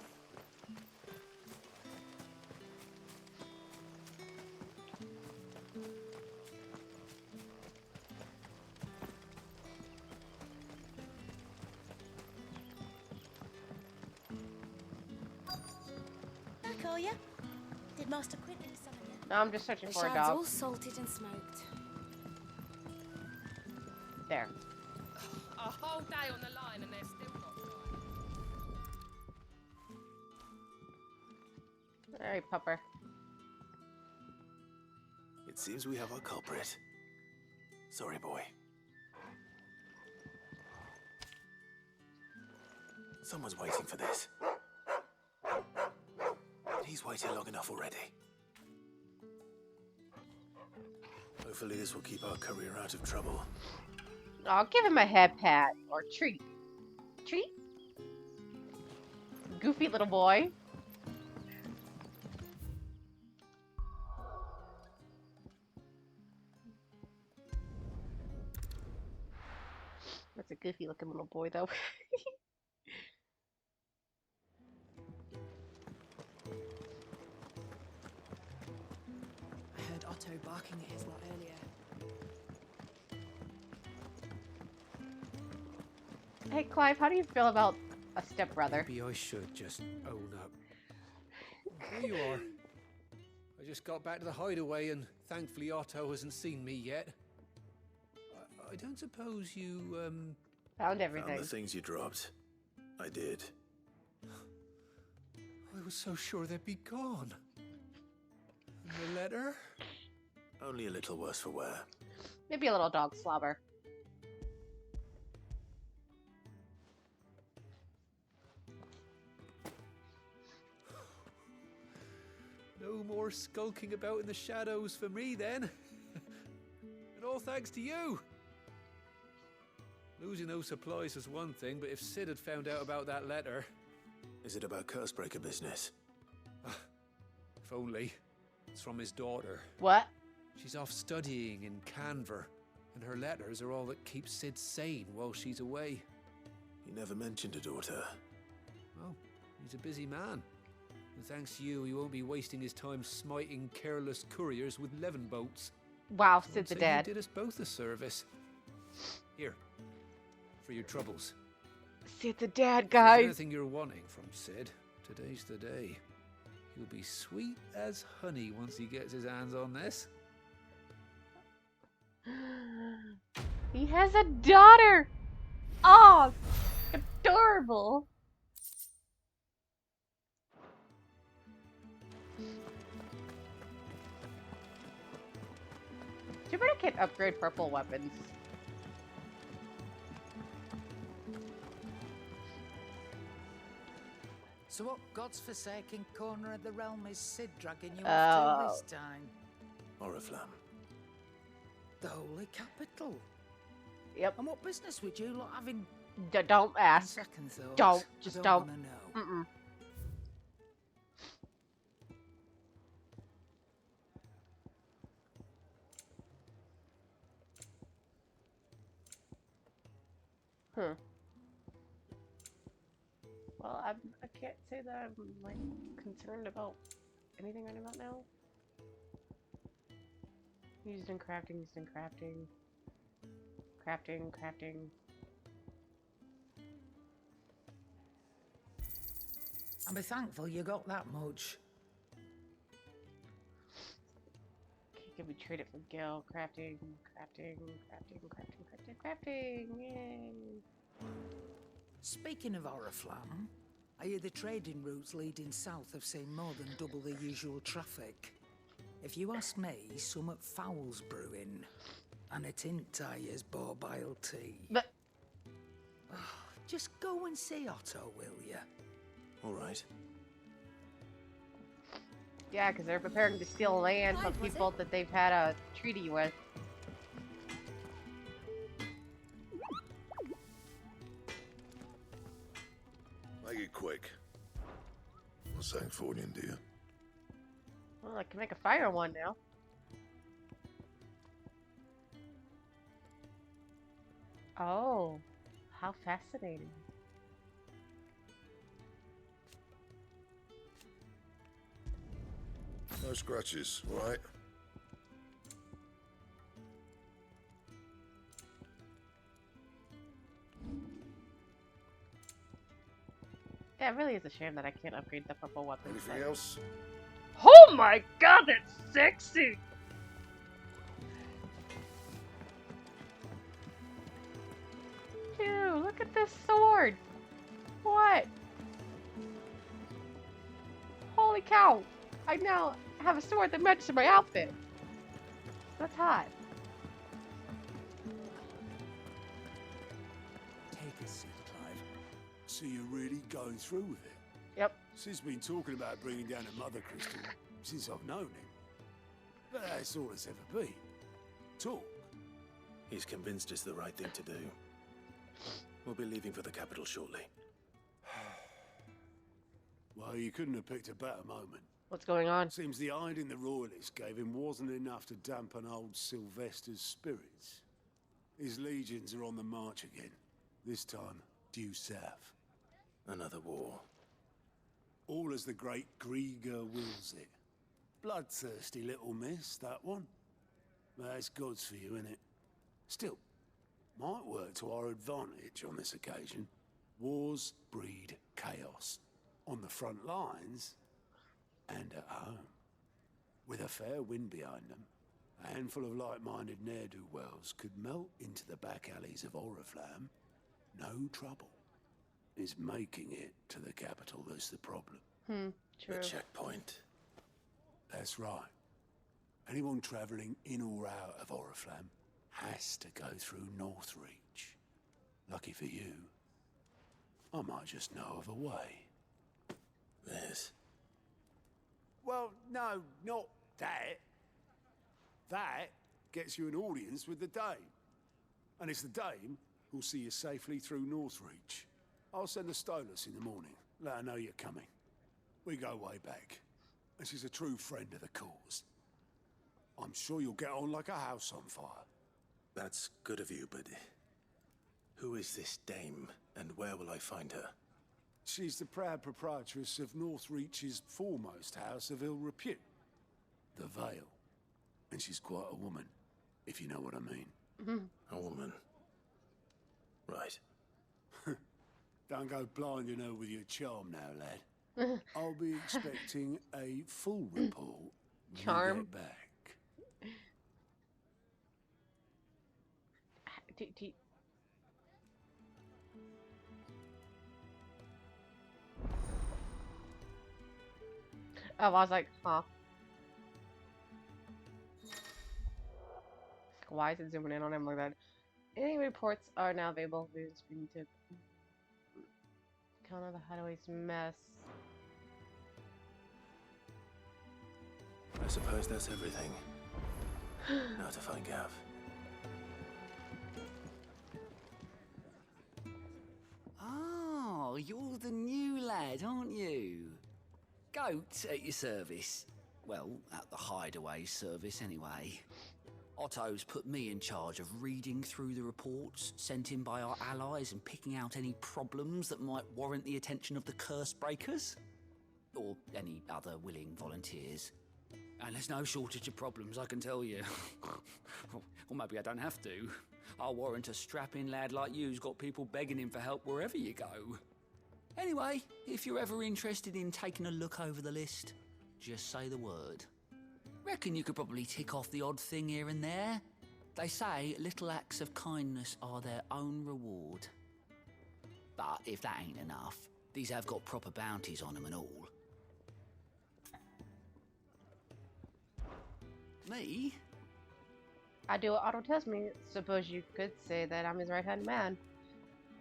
Back, are ya? Did Master Quentin summon you? No, I'm just searching The for a shad's dog. all salted and smoked. There. A whole day on the line and they're still not Alright, pupper. It seems we have our culprit. Sorry, boy. Someone's waiting for this. He's waited long enough already. Hopefully this will keep our career out of trouble. I'll give him a head pat or treat. Treat? Goofy little boy. That's a goofy looking little boy though. I heard Otto barking at his lot earlier. Hey Clive, how do you feel about a stepbrother? Maybe I should just own up. There you are. I just got back to the hideaway and thankfully Otto hasn't seen me yet. I don't suppose you, Found everything. Found the things you dropped. I did. I was so sure they'd be gone. And the letter? Only a little worse for wear. Maybe a little dog slobber. No more skulking about in the shadows for me then. And all thanks to you. Losing those supplies was one thing, but if Sid had found out about that letter... Is it about Cursebreaker business? If only. It's from his daughter. What? She's off studying in Canver, and her letters are all that keep Sid sane while she's away. He never mentioned a daughter. Well, he's a busy man. And thanks to you, he won't be wasting his time smiting careless couriers with levin boats. Wow, So Sid's a I'd say dad. You did us both a service. Here, for your troubles. Sid's a dad, If guys. there's anything you're wanting from Sid, today's the day. He'll be sweet as honey once he gets his hands on this. He has a daughter. Oh, adorable. Too bad I can't upgrade purple weapons. So what God's forsaken corner of the realm is Sid dragging you off to this time? Oriflamme. The holy capital. Yep. And what business would you lot having? Don't ask. Second thought. Don't. I Just don't. don't. Wanna know. Mm-mm. Huh. Well, I can't say that I'm like concerned about anything right about now. Used in crafting, used in crafting. Crafting. And be thankful you got that much. Can we trade it for Gil? Crafting. Yay. Speaking of Oriflamme, I hear the trading routes leading south have seen more than double the usual traffic. If you ask me, summat foul's brewing, and it ain't as borbile tea. But just go and see Otto, will you? All right. Yeah, because they're preparing to steal land from people that they've had a treaty with. Make it quick. What's that for you, dear? Well, I can make a fire one now. Oh, how fascinating. No scratches, all right? Yeah, it really is a shame that I can't upgrade the purple weapon. Anything else? Oh my god, that's sexy! Dude, look at this sword! What? Holy cow! I now have a sword that matches my outfit. That's hot. Take a seat, Clive. So you're really going through with it? Yep. Sid's been talking about bringing down a mothercrystal since I've known him. But that's all it's ever been. Talk. He's convinced it's the right thing to do. We'll be leaving for the capital shortly. Well, you couldn't have picked a better moment. What's going on? Seems the hiding the royalists gave him wasn't enough to dampen old Sylvester's spirits. His legions are on the march again. This time, due south. Another war. All as the great Grieger wills it. Bloodthirsty little miss, that one. That's God's for you, innit? Still, might work to our advantage on this occasion. Wars breed chaos. On the front lines, and at home. With a fair wind behind them, a handful of like-minded ne'er-do-wells could melt into the back alleys of Oriflamme. No trouble. It's making it to the capital that's the problem. True. The checkpoint. That's right. Anyone travelling in or out of Oriflamme has to go through Northreach. Lucky for you, I might just know of a way. This. Well, no, not that. That gets you an audience with the Dame. And it's the Dame who'll see you safely through Northreach. I'll send the Stolas in the morning. Let her know you're coming. We go way back. And she's a true friend of the cause. I'm sure you'll get on like a house on fire. That's good of you, but... who is this Dame, and where will I find her? She's the proud proprietress of Northreach's foremost house of ill repute, the Vale. And she's quite a woman, if you know what I mean. A woman. Right. Don't go blinding her with your charm now, lad. I'll be expecting a full report when Charm? you get back. Oh, I was like, huh. Why is it zooming in on him like that? Any reports are now available. We're speaking to Count of the Hideaway's mess. I suppose that's everything. Now to find Gav. Oh, you're the new lad, aren't you? Goat at your service. Well, at the Hideaway service, anyway. Otto's put me in charge of reading through the reports sent in by our allies and picking out any problems that might warrant the attention of the curse breakers. Or any other willing volunteers. And there's no shortage of problems, I can tell you. Or maybe I don't have to. I'll warrant a strapping lad like you's got people begging him for help wherever you go. Anyway, if you're ever interested in taking a look over the list, just say the word. Reckon you could probably tick off the odd thing here and there. They say little acts of kindness are their own reward. But if that ain't enough, these have got proper bounties on them and all. Me? I do what Otto tells me. Suppose you could say that I'm his right-hand man.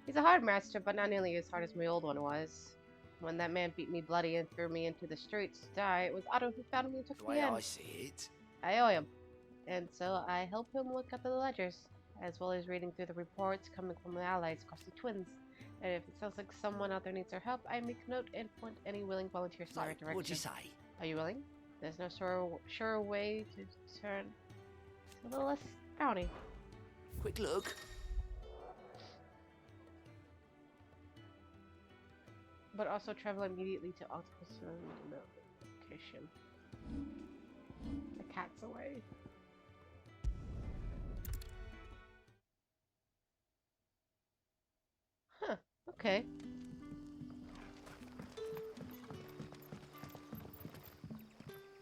He's a hard master, but not nearly as hard as my old one was. When that man beat me bloody and threw me into the streets to die, it was Otto who found me and took me in. I see it. I owe him. And so I help him look at the ledgers, as well as reading through the reports coming from the allies across the twins. And if it sounds like someone out there needs our help, I make note and point any willing volunteers in the right direction. What'd you say? Are you willing? There's no sure way to turn a little less bounty. Quick look. But also travel immediately to Octopus location. The cat's away. Huh, okay.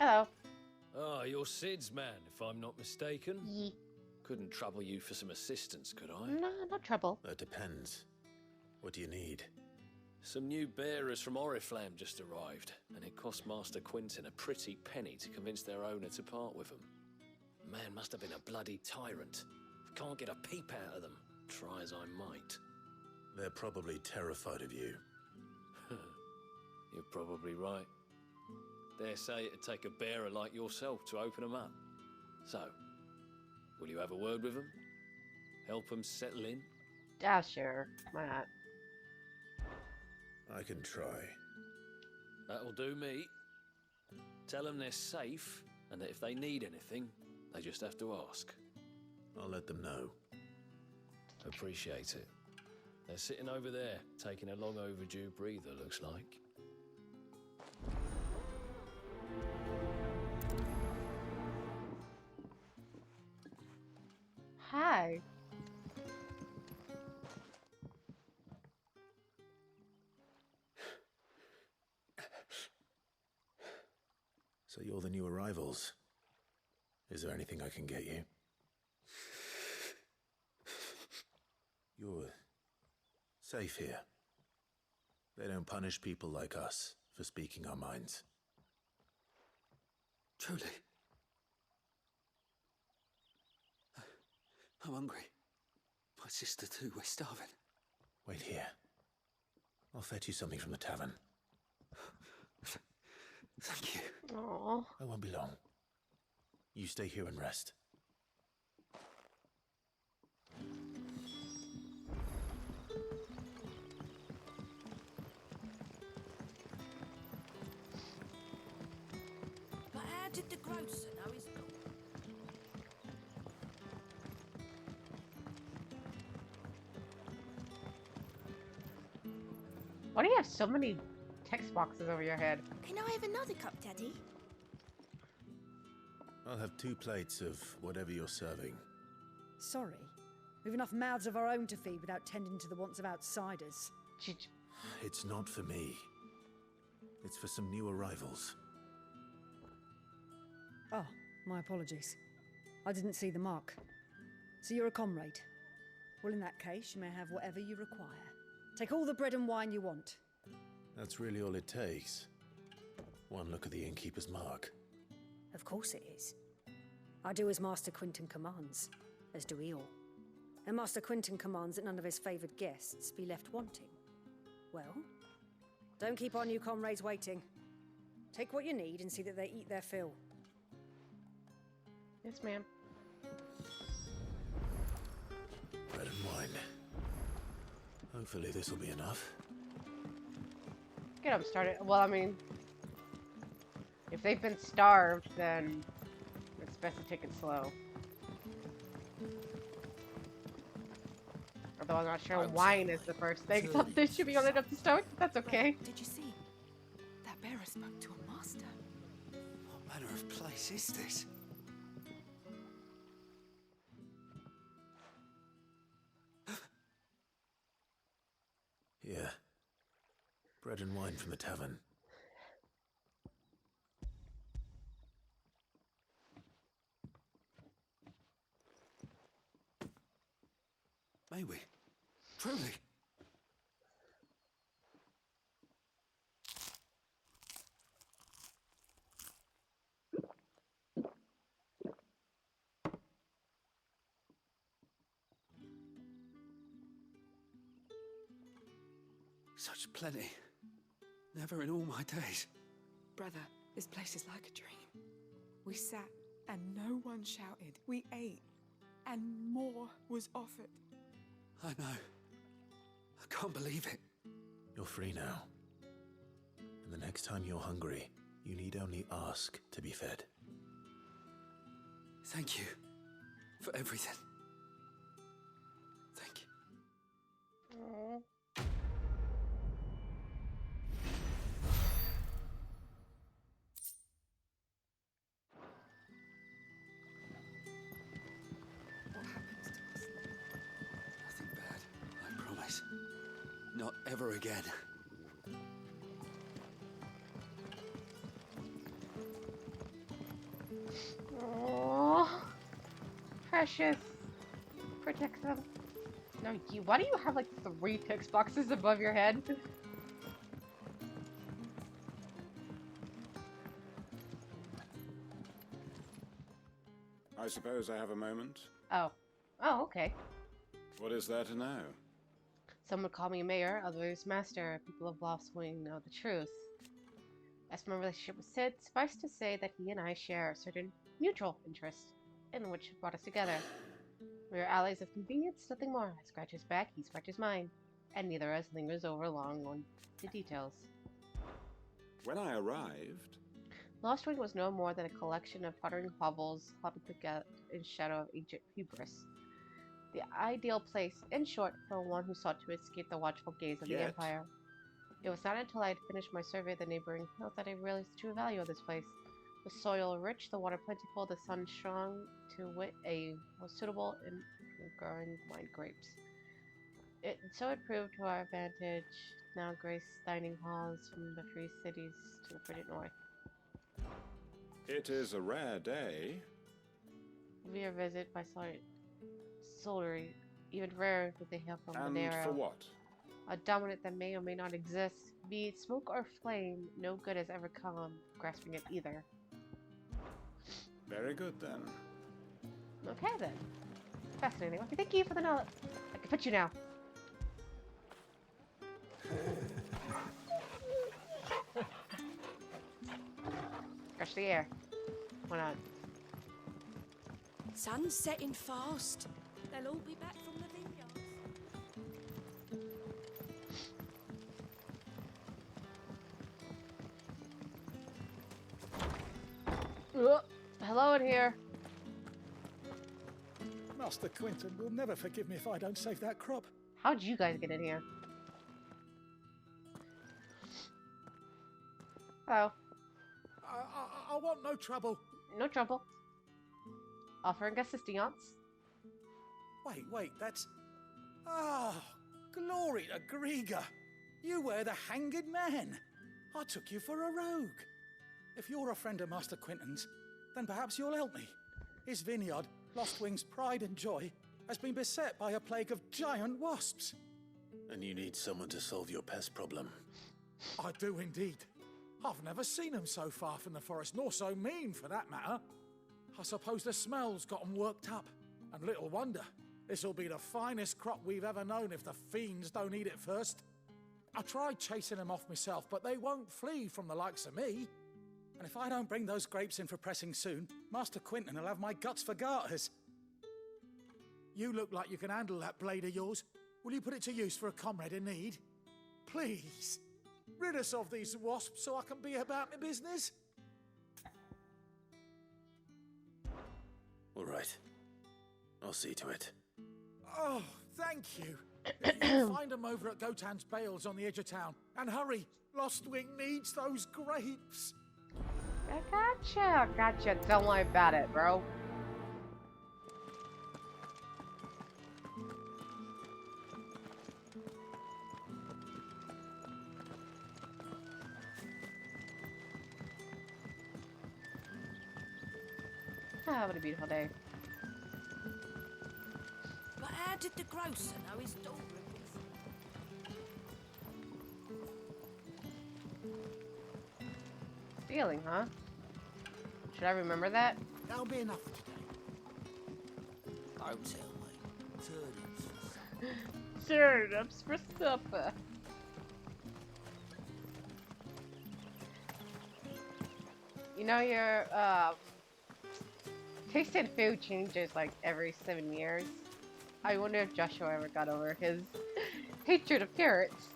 Hello. Ah, you're Sid's man, if I'm not mistaken. Ye. Couldn't trouble you for some assistance, could I? No, not trouble. That depends. What do you need? Some new bearers from Oriflamme just arrived, and it cost Master Quintin a pretty penny to convince their owner to part with them. The man must have been a bloody tyrant. Can't get a peep out of them, try as I might. They're probably terrified of you. You're probably right. Dare say it'd take a bearer like yourself to open them up. So, will you have a word with them? Help them settle in? Yeah, sure. Why not? I can try. That'll do me. Tell them they're safe, and that if they need anything, they just have to ask. I'll let them know. Appreciate it. They're sitting over there, taking a long overdue breather, looks like. Hi. So you're the new arrivals. Is there anything I can get you? You're safe here. They don't punish people like us for speaking our minds. Truly. I'm hungry. My sister too, we're starving. Wait here. I'll fetch you something from the tavern. Thank you. Aww. I won't be long. You stay here and rest. But how did the grocer know his daughter? Why do you have so many text boxes over your head? Can I have another cup, Daddy? I'll have 2 plates of whatever you're serving. Sorry. We've enough mouths of our own to feed without tending to the wants of outsiders. It's not for me. It's for some new arrivals. Oh, my apologies. I didn't see the mark. So you're a comrade. Well, in that case, you may have whatever you require. Take all the bread and wine you want. That's really all it takes. One look at the innkeeper's mark. Of course it is. I do as Master Quintin commands, as do we all. And Master Quintin commands that none of his favoured guests be left wanting. Well, don't keep our new comrades waiting. Take what you need and see that they eat their fill. Yes, ma'am. Bread and wine. Hopefully this will be enough. Get them started. Well, I mean, if they've been starved, then it's best to take it slow. Although I'm not sure wine is the first thing, so they should be on it up to start. That's okay. Did you see? That bearer spoke to a master. What manner of place is this? Here. Bread and wine from the tavern. May we? Truly? Such plenty. Never in all my days. Brother, this place is like a dream. We sat and no one shouted. We ate and more was offered. I know. I can't believe it. You're free now. And the next time you're hungry, you need only ask to be fed. Thank you for everything. Thank you. Aww. Nothing bad, I promise. Not ever again. Aww. Precious. Protect them. No, why do you have like 3 text boxes above your head? I suppose I have a moment. Oh. Oh, okay. What is there to know? Some would call me mayor, others master. People of Lost Wing know the truth. As my relationship with Sid, suffice to say that he and I share a certain mutual interest, in which brought us together. We are allies of convenience, nothing more. I scratch his back, he scratches mine, and neither of us lingers over long on the details. When I arrived... Lost Wing was no more than a collection of tottering hovels clubbed together in shadow of ancient hubris. The ideal place, in short, for one who sought to escape the watchful gaze of the Empire. It was not until I had finished my survey of the neighboring hills that I realized the true value of this place. The soil rich, the water plentiful, the sun strong, to wit, a most suitable in growing wine grapes. So it proved to our advantage, now graced dining halls from the free cities to the frigid north. It is a rare day. We are visited by soldiery, even rarer that they hail from And Madeira. for what? A dominant that may or may not exist, be it smoke or flame, no good has ever come grasping it either. Very good, then. Okay, then. Fascinating. Okay, thank you for the knowledge. I can put you now. Crush the air. Why not? Sun's setting fast. They'll all be back from the vineyards. Hello in here. Master Quinton will never forgive me if I don't save that crop. How'd you guys get in here? Oh. I want no trouble. No trouble. Offering assistance. Wait, that's... Ah, glory to Griga. You were the hanged man. I took you for a rogue. If you're a friend of Master Quinton's, then perhaps you'll help me. His vineyard, Lost Wing's pride and joy, has been beset by a plague of giant wasps. And you need someone to solve your pest problem. I do indeed. I've never seen them so far from the forest, nor so mean for that matter. I suppose the smell's got them worked up. And little wonder. This'll be the finest crop we've ever known if the fiends don't eat it first. I tried chasing them off myself, but they won't flee from the likes of me. And if I don't bring those grapes in for pressing soon, Master Quinton will have my guts for garters. You look like you can handle that blade of yours. Will you put it to use for a comrade in need? Please. Rid us of these wasps so I can be about my business. All right. I'll see to it. Oh, thank you. You can find them over at Gotan's Bales on the edge of town. And hurry, Lost Wing needs those grapes. I gotcha. Don't worry about it, bro. Ah, what a beautiful day. But how did the grocer know his daughter was... Stealing, huh? Should I remember that? That'll be enough for today. Don't tell me. Turnips. Turnips for supper. You know, your taste in food changes like every 7 years. I wonder if Joshua ever got over his hatred of carrots.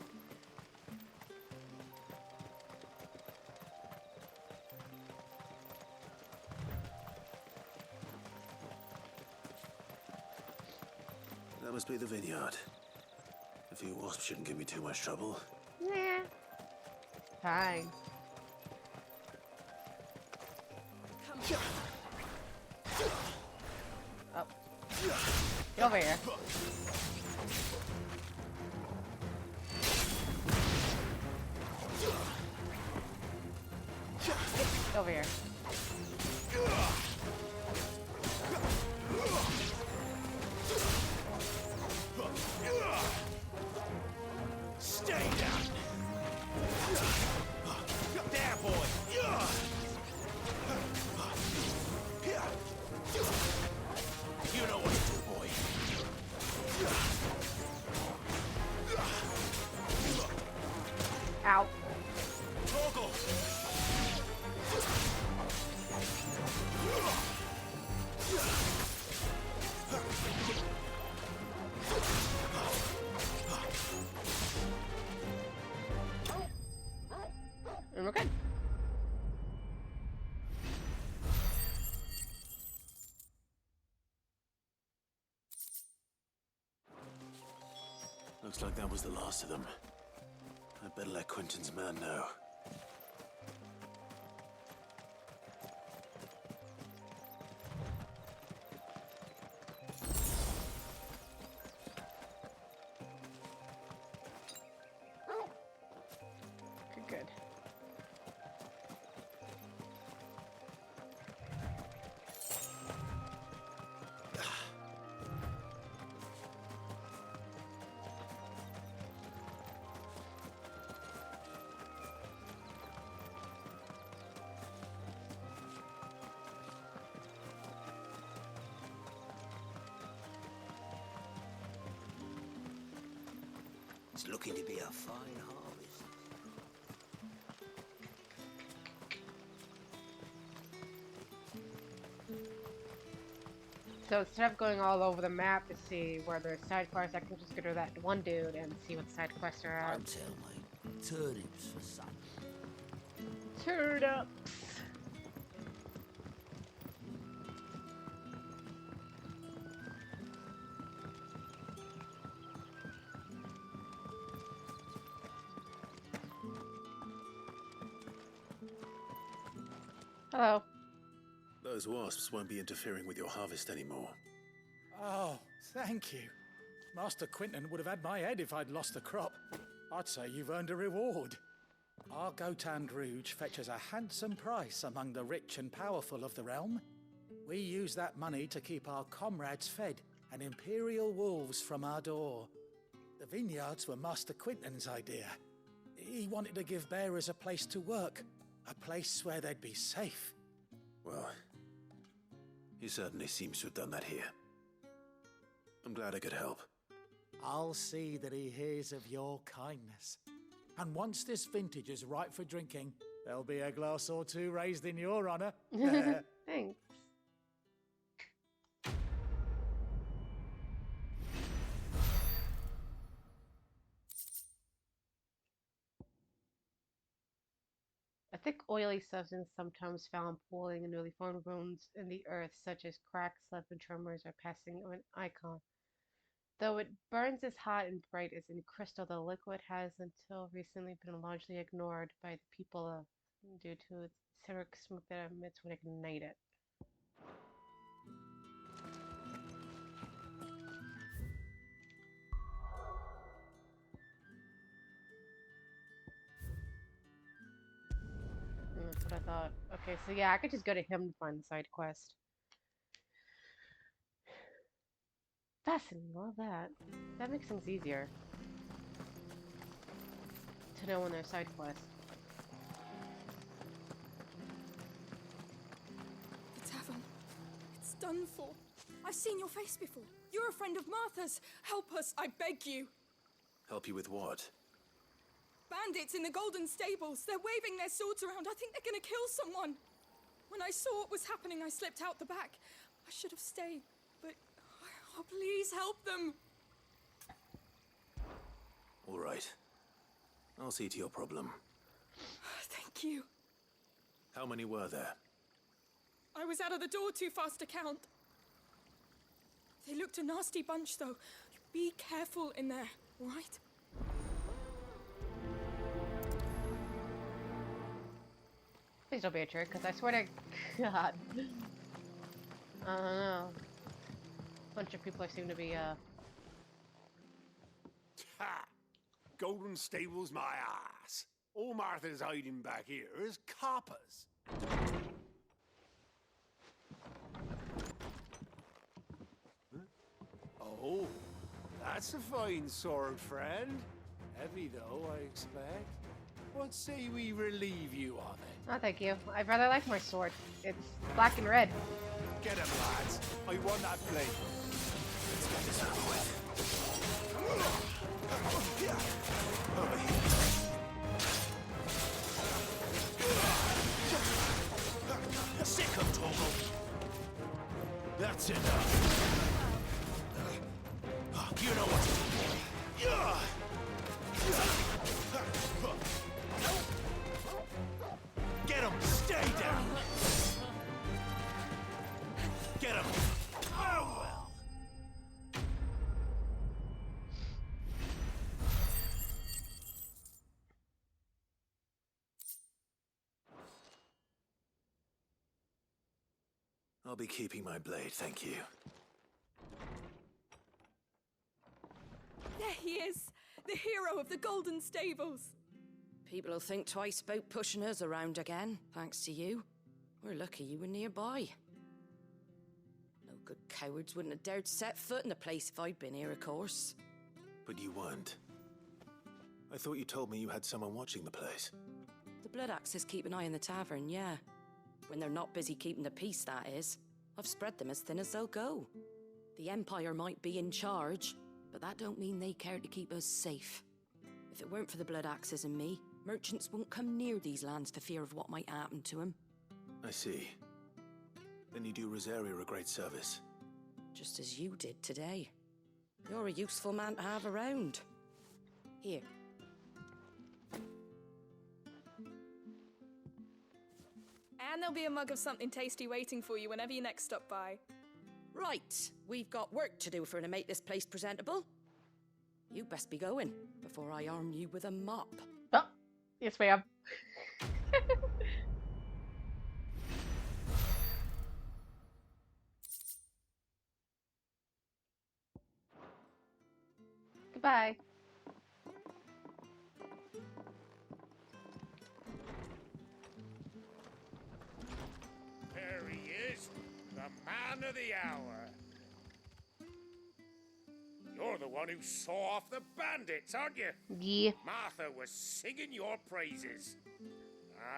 That must be the vineyard. A few wasps shouldn't give me too much trouble. Nah. Fine. Oh. Get over here. Get over here. Stay down! There, boy! Looks like that was the last of them. I'd better let Quentin's man know. Good. It's looking to be a fine harvest. So instead of going all over the map to see where there's side quests, I can just go to that one dude and see what side quests are at. Don't tell me. Turnips for supper. Turnips. Hello. Those wasps won't be interfering with your harvest anymore. Oh, thank you. Master Quinton would have had my head if I'd lost the crop. I'd say you've earned a reward. Our Gotand Rouge fetches a handsome price among the rich and powerful of the realm. We use that money to keep our comrades fed and imperial wolves from our door. The vineyards were Master Quinton's idea. He wanted to give bearers a place to work, a place where they'd be safe. Well, he certainly seems to have done that here. I'm glad I could help. I'll see that he hears of your kindness. And once this vintage is ripe for drinking, there'll be a glass or two raised in your honor. Thanks. A thick, oily substance sometimes found pooling in newly formed wounds in the earth, such as cracks, left, and tremors, are passing of an icon. Though it burns as hot and bright as in crystal, the liquid has until recently been largely ignored by the people due to its acidic smoke that it emits when ignited. That's what I thought. Okay, so yeah, I could just go to him to find the side quest. Fascinating, all that. That makes things easier. To know when there's side quests. The tavern. It's done for. I've seen your face before. You're a friend of Martha's. Help us, I beg you. Help you with what? Bandits in the Golden Stables. They're waving their swords around. I think they're gonna kill someone. When I saw what was happening, I slipped out the back. I should have stayed, but... Oh, please help them. All right. I'll see to your problem. Thank you. How many were there? I was out of the door too fast to count. They looked a nasty bunch, though. Be careful in there, all right? Please don't be a jerk, because I swear to God. I don't know. A bunch of people seem to be, Ha! Golden Stables my ass. All Martha's hiding back here is coppers. Huh? Oh, that's a fine sword, friend. Heavy, though, I expect. What say we relieve you of it? oh, thank you. I'd rather like my sword. It's black and red. Get him, lads. I want that blade. Let's get this over with. Over here. Sick of Torgal. That's enough. You know what to do, boy. Get him! Stay down! Get him! Oh, well. I'll be keeping my blade, thank you. There he is! The hero of the Golden Stables! People will think twice about pushing us around again, thanks to you. We're lucky you were nearby. No good cowards wouldn't have dared set foot in the place if I'd been here, of course. But you weren't. I thought you told me you had someone watching the place. The Blood Axes keep an eye on the tavern, yeah. When they're not busy keeping the peace, that is. I've spread them as thin as they'll go. The Empire might be in charge, but that don't mean they care to keep us safe. If it weren't for the Blood Axes and me, merchants won't come near these lands for fear of what might happen to them. I see. Then you do Rosaria a great service. Just as you did today. You're a useful man to have around. Here. And there'll be a mug of something tasty waiting for you whenever you next stop by. Right, we've got work to do if we're to make this place presentable. You best be going, before I arm you with a mop. Oh, yes ma'am. Goodbye. There he is, the man of the hour. You're the one who saw off the bandits, aren't you? Yeah. Martha was singing your praises.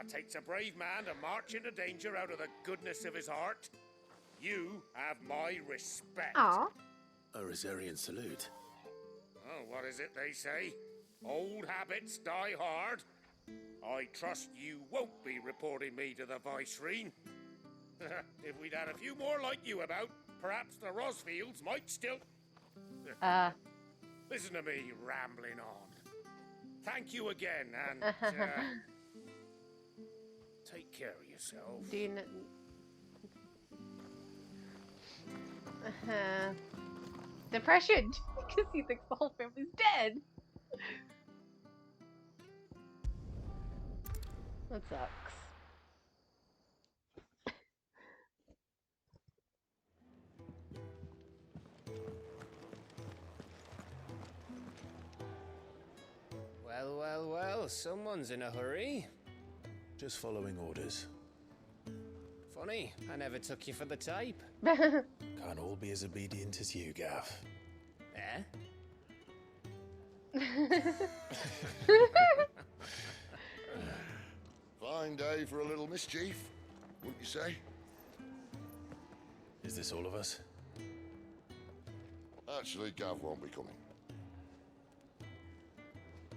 Takes a brave man to march into danger out of the goodness of his heart. You have my respect. Aw. A Rosarian salute. Oh, what is it they say? Old habits die hard. I trust you won't be reporting me to the Viceroy. If we'd had a few more like you about, perhaps the Rosfields might still... Listen to me rambling on. Thank you again, and, take care of yourself. Do you depression, because he thinks the whole family's dead. That sucks. Well, well, well, someone's in a hurry. Just following orders. Funny, I never took you for the type. Can't all be as obedient as you, Gav. Eh? Fine day for a little mischief, wouldn't you say? Is this all of us? Actually, Gav won't be coming.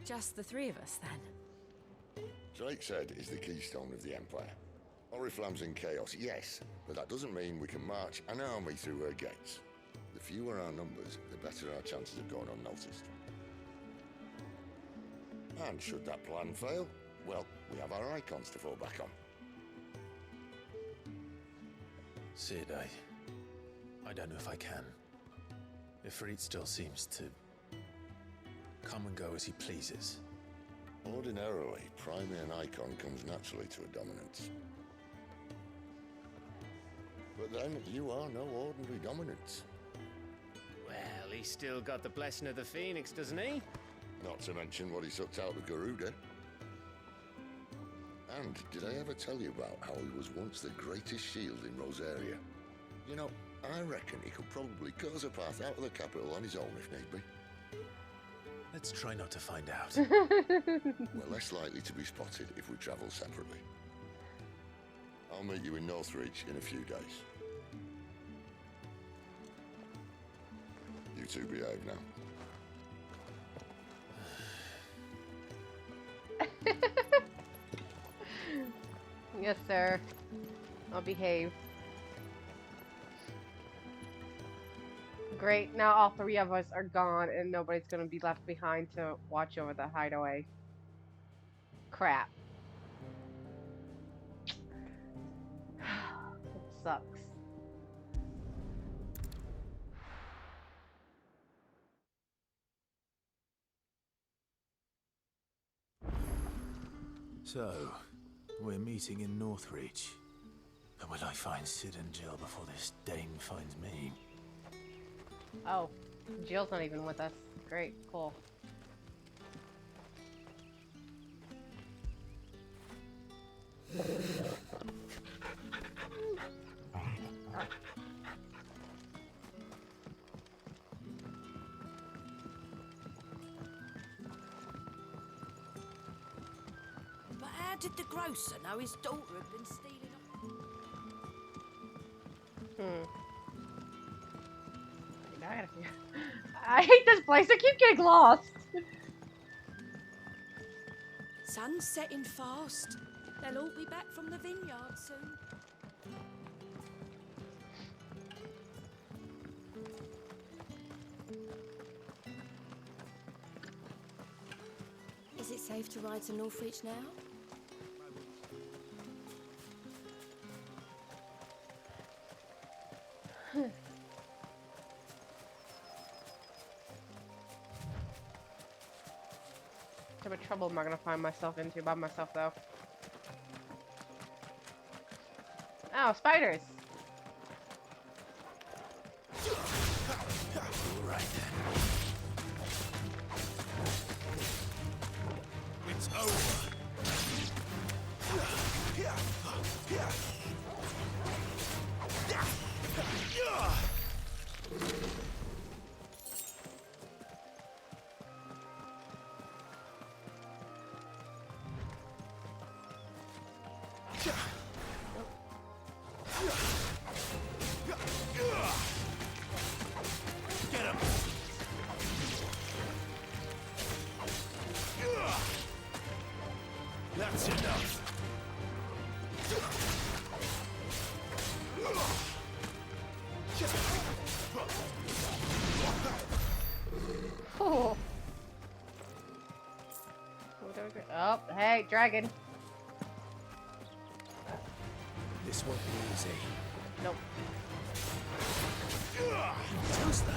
Just the three of us, then? Drake said is the keystone of the Empire. Oriflamme's in chaos, yes, but that doesn't mean we can march an army through her gates. The fewer our numbers, the better our chances of going unnoticed. And should that plan fail, well, we have our icons to fall back on. Sid, I don't know if I can. Ifrit still seems to come and go as he pleases. Ordinarily, priming an icon comes naturally to a dominance. But then, you are no ordinary dominance. Well, he's still got the blessing of the Phoenix, doesn't he? Not to mention what he sucked out of Garuda. And did I ever tell you about how he was once the greatest shield in Rosaria? You know, I reckon he could probably cut us a path out of the capital on his own if need be. Let's try not to find out. We're less likely to be spotted if we travel separately. I'll meet you in Northreach in a few days. You two behave now. Yes, sir. I'll behave. Great, now all three of us are gone and nobody's gonna be left behind to watch over the hideaway. Crap. It sucks. So, we're meeting in Northreach. But will I find Sid and Jill before this Dane finds me? Oh, Jill's not even with us. Great, cool. But how did the grocer know his daughter had been stealing? Now I gotta figure. I hate this place. I keep getting lost. Sun's setting fast. They'll all be back from the vineyard soon. Is it safe to ride to Northreach now? How much trouble am I gonna find myself into by myself, though? Oh, spiders! Right then. It's over. Get him. That's enough. Oh. Oh, hey, dragon. This won't be easy. Nope. Too slow.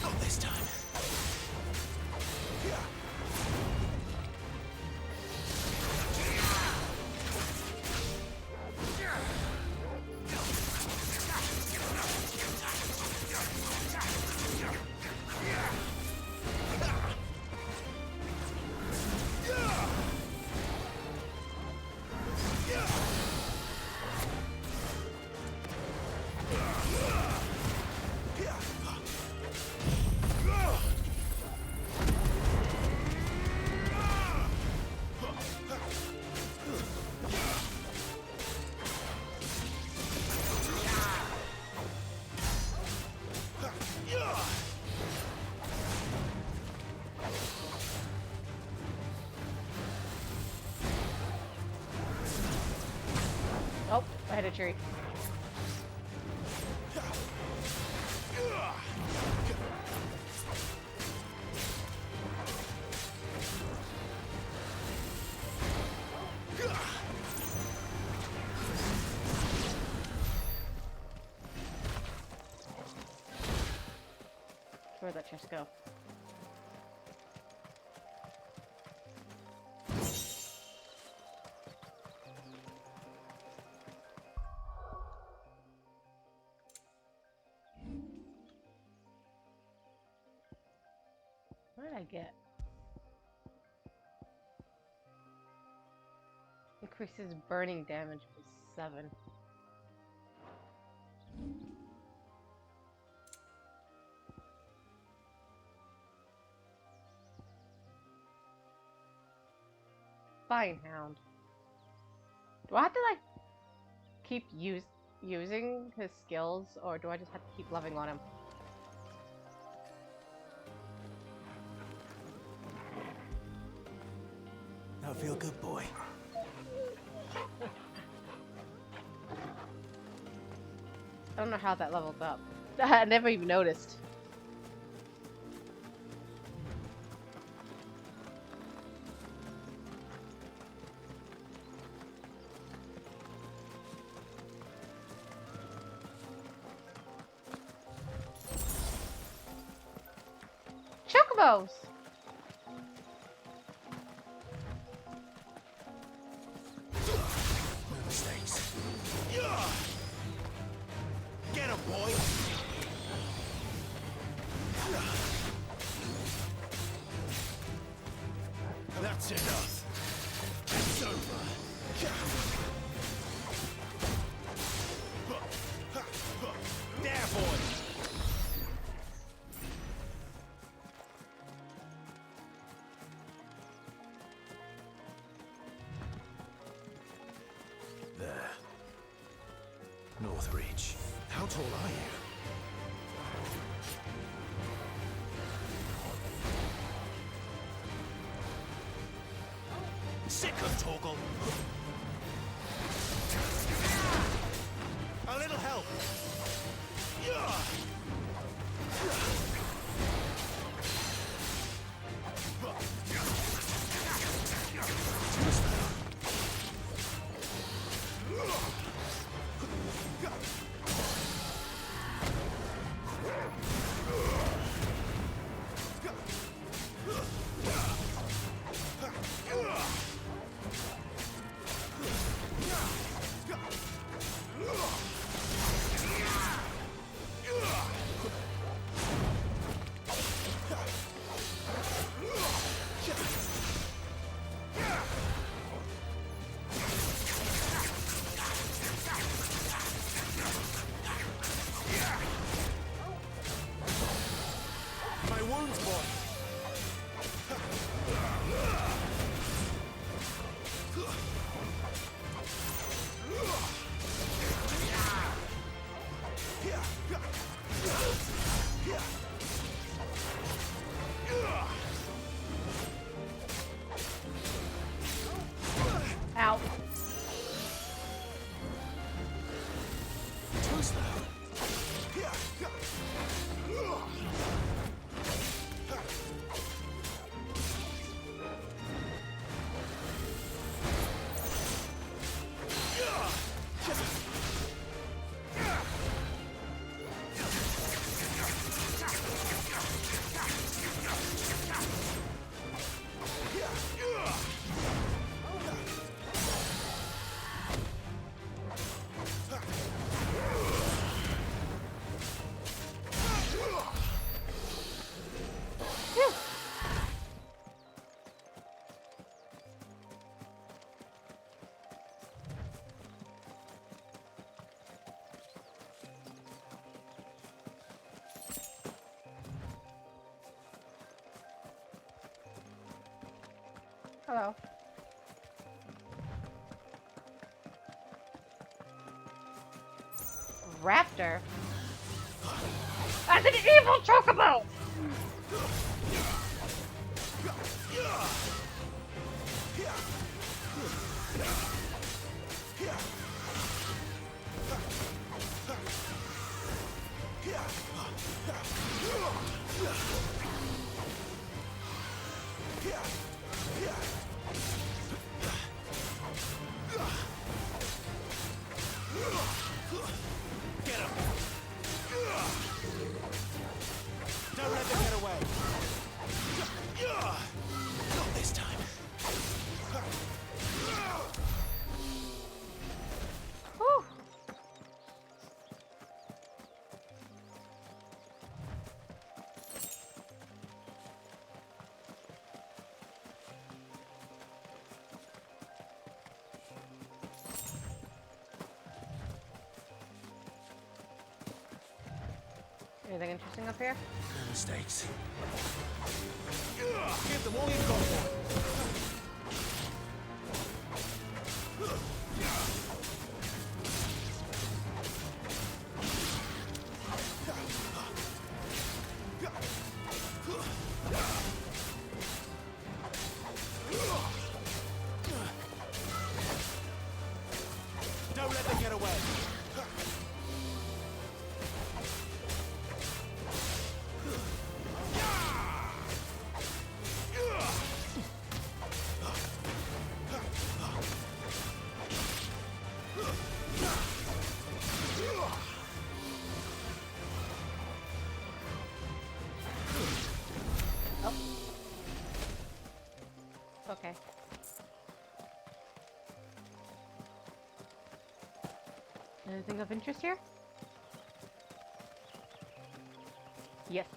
Not this time. Oh, I hit a tree. Where'd that chest go? What did I get? Increases burning damage by 7. Fine Hound. Do I have to like keep using his skills, or do I just have to keep loving on him? Now feel good, boy. I don't know how that leveled up. I never even noticed. Chocobos! No mistakes. Get him, boy! That's enough. It's over. There, boy! There. Northreach. How tall are you? Sick of Torgal. A little help. Ow. Too slow. Hello. Raptor? That's an evil chocobo! Get him! Don't let them get away! Not this time! Whew. Anything interesting up here? No mistakes. Give them all you've got. Don't let them get away. Okay. Anything of interest here? Yes.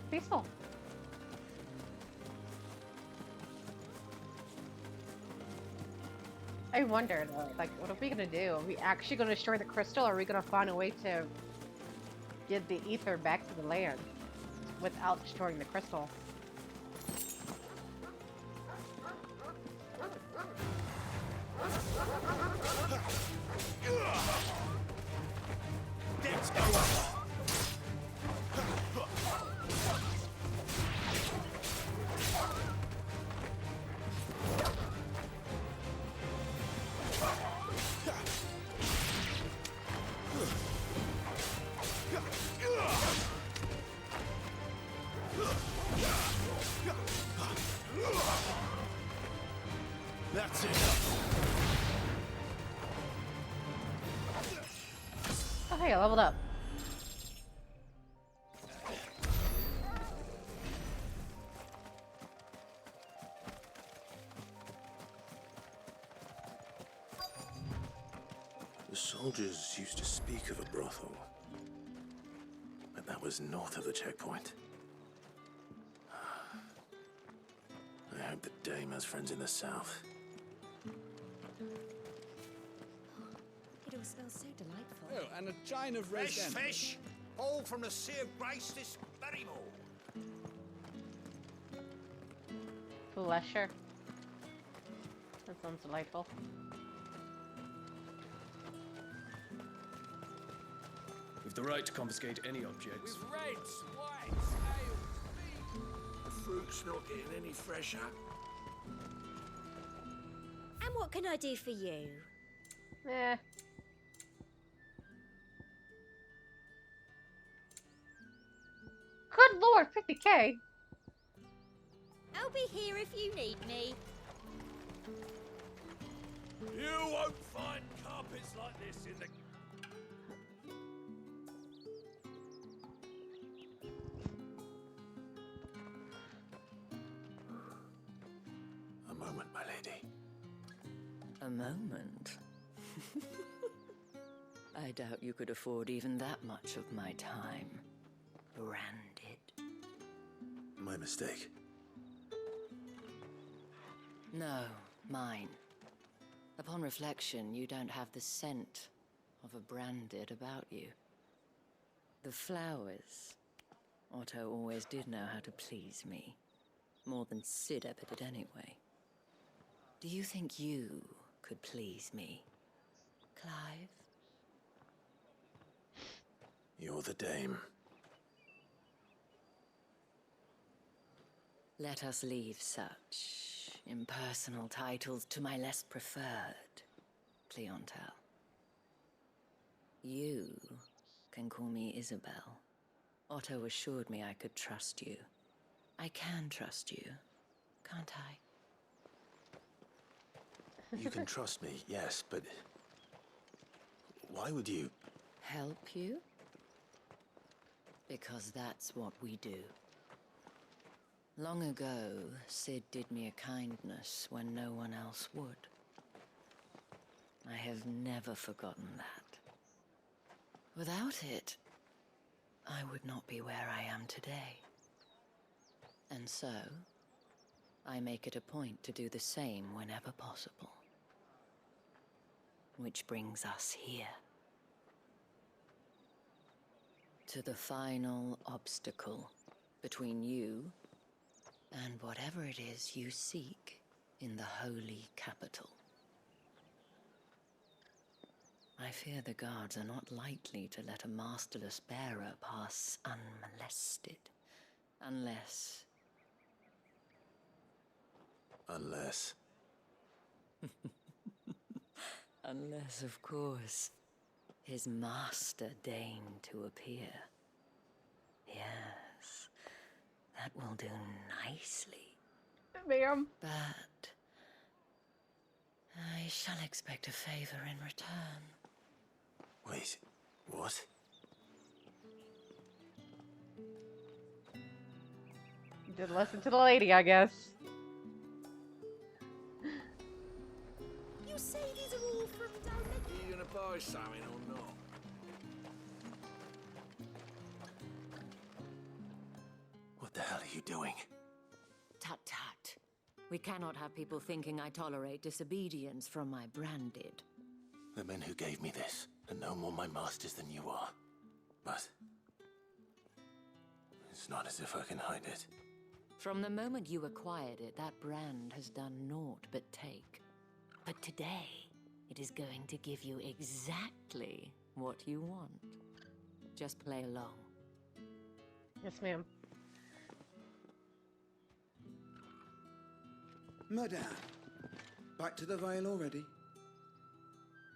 Peaceful. I wonder though, like, what are we gonna do? Are we actually gonna destroy the crystal, or are we gonna find a way to get the ether back to the land without destroying the crystal? Let's go. That's it. Oh hey, I leveled up. The soldiers used to speak of a brothel, but that was north of the checkpoint. I hope the dame has friends in the south. It all smells so delightful. Oh, and a chine of Fresh red fish, all from the Sea of Grace this very morning. Lesher. That sounds delightful. We've the right to confiscate any objects. With reds, whites, ale, meat. The fruit's not getting any fresher. And what can I do for you? Eh. Good lord, 50k! I'll be here if you need me. You won't find carpets like this in the... A moment, my lady. A moment? I doubt you could afford even that much of my time. Branded. My mistake. No, mine. Upon reflection, you don't have the scent of a branded about you. The flowers. Otto always did know how to please me. More than Sid ever did anyway. Do you think you could please me, Clive? You're the dame. Let us leave such impersonal titles to my less preferred clientele. You can call me Isabel. Otto assured me I could trust you. I can trust you, can't I? You can trust me, yes, but why would you? Help you? Because that's what we do. Long ago, Sid did me a kindness when no one else would. I have never forgotten that. Without it, I would not be where I am today. And so, I make it a point to do the same whenever possible. Which brings us here. To the final obstacle between you and whatever it is you seek in the holy capital. I fear the guards are not likely to let a masterless bearer pass unmolested. Unless... Unless, of course, his master deigned to appear. Yes, that will do nicely. Ma'am. But I shall expect a favor in return. Wait, what? You did listen to the lady, I guess. You say these are all from down there? You gonna buy something or not? What the hell are you doing? Tut tut. We cannot have people thinking I tolerate disobedience from my branded. The men who gave me this are no more my masters than you are. But it's not as if I can hide it. From the moment you acquired it, that brand has done naught but take. But today, it is going to give you exactly what you want. Just play along. Yes, ma'am. Madame, back to the Vale already?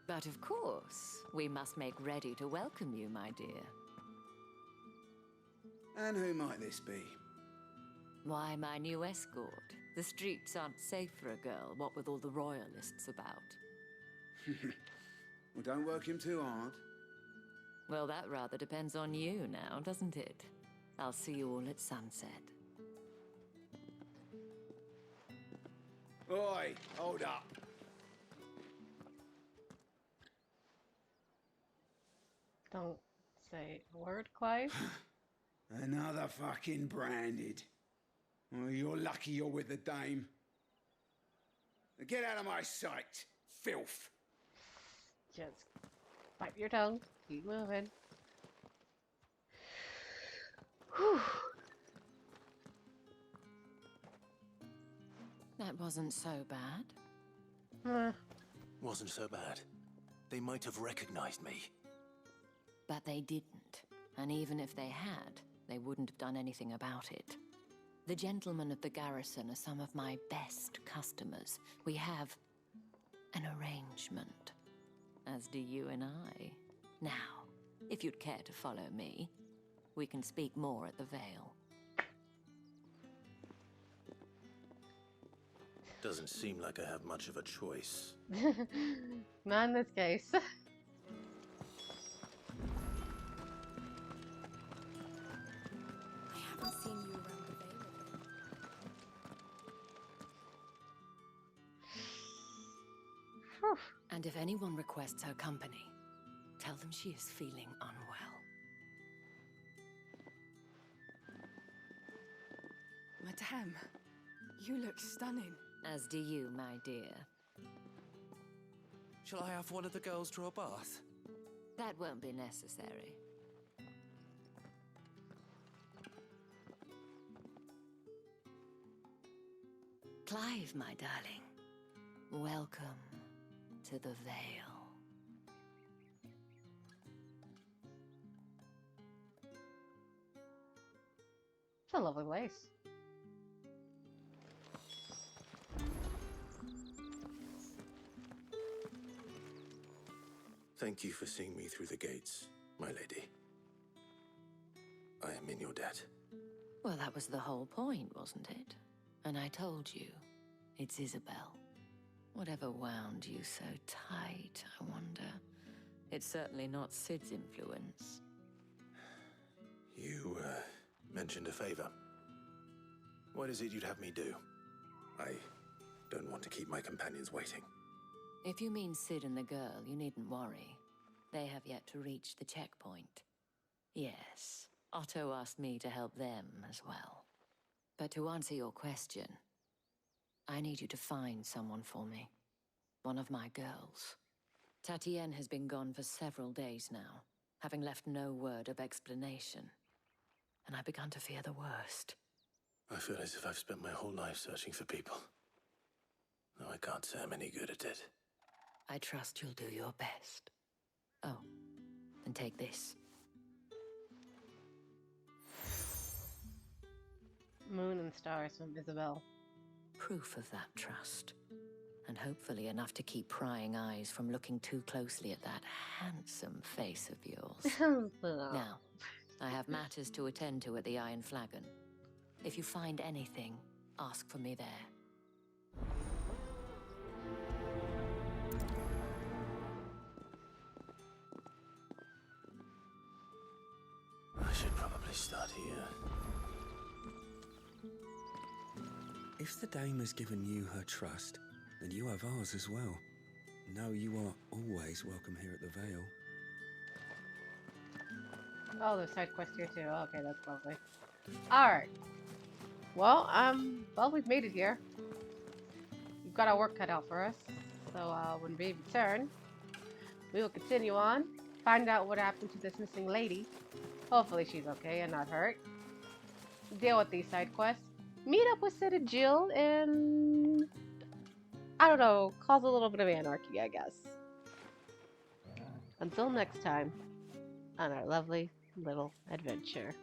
But of course, we must make ready to welcome you, my dear. And who might this be? Why, my new escort. The streets aren't safe for a girl, what with all the royalists about. Well, don't work him too hard. Well, that rather depends on you now, doesn't it? I'll see you all at sunset. Oi, hold up. Don't say a word, Clive. Another fucking branded. Well, you're lucky you're with the dame. Get out of my sight, filth. Just bite your tongue. Keep moving. Whew. That wasn't so bad. Wasn't so bad. They might have recognized me. But they didn't. And even if they had, they wouldn't have done anything about it. The gentlemen of the garrison are some of my best customers. We have an arrangement, as do you and I. Now, if you'd care to follow me, we can speak more at the Vale. Doesn't seem like I have much of a choice. Not in this case. I haven't seen you around the Vale of late. And if anyone requests her company, tell them she is feeling unwell. Madame, you look stunning. As do you, my dear. Shall I have one of the girls draw a bath? That won't be necessary. Clive, my darling, welcome to the Vale. It's a lovely place. Thank you for seeing me through the gates, my lady. I am in your debt. Well, that was the whole point, wasn't it? And I told you, it's Isabel. Whatever wound you so tight, I wonder. It's certainly not Sid's influence. You, mentioned a favor. What is it you'd have me do? I don't want to keep my companions waiting. If you mean Sid and the girl, you needn't worry. They have yet to reach the checkpoint. Yes, Otto asked me to help them as well. But to answer your question, I need you to find someone for me. One of my girls. Tatienne has been gone for several days now, having left no word of explanation. And I've begun to fear the worst. I feel as if I've spent my whole life searching for people. No, I can't say I'm any good at it. I trust you'll do your best. Oh, and take this. Moon and stars from Isabel. Proof of that trust. And hopefully enough to keep prying eyes from looking too closely at that handsome face of yours. Now, I have matters to attend to at the Iron Flagon. If you find anything, ask for me there. I should probably start here. If the dame has given you her trust, then you have ours as well. Know you are always welcome here at the Vale. Oh, there's side quest here too. Okay, that's lovely. Alright. Well, we've made it here. We've got our work cut out for us. So, when we return, we will continue on, find out what happened to this missing lady. Hopefully she's okay and not hurt. Deal with these side quests. Meet up with Sid and Jill and, I don't know, cause a little bit of anarchy, I guess. Until next time, on our lovely little adventure.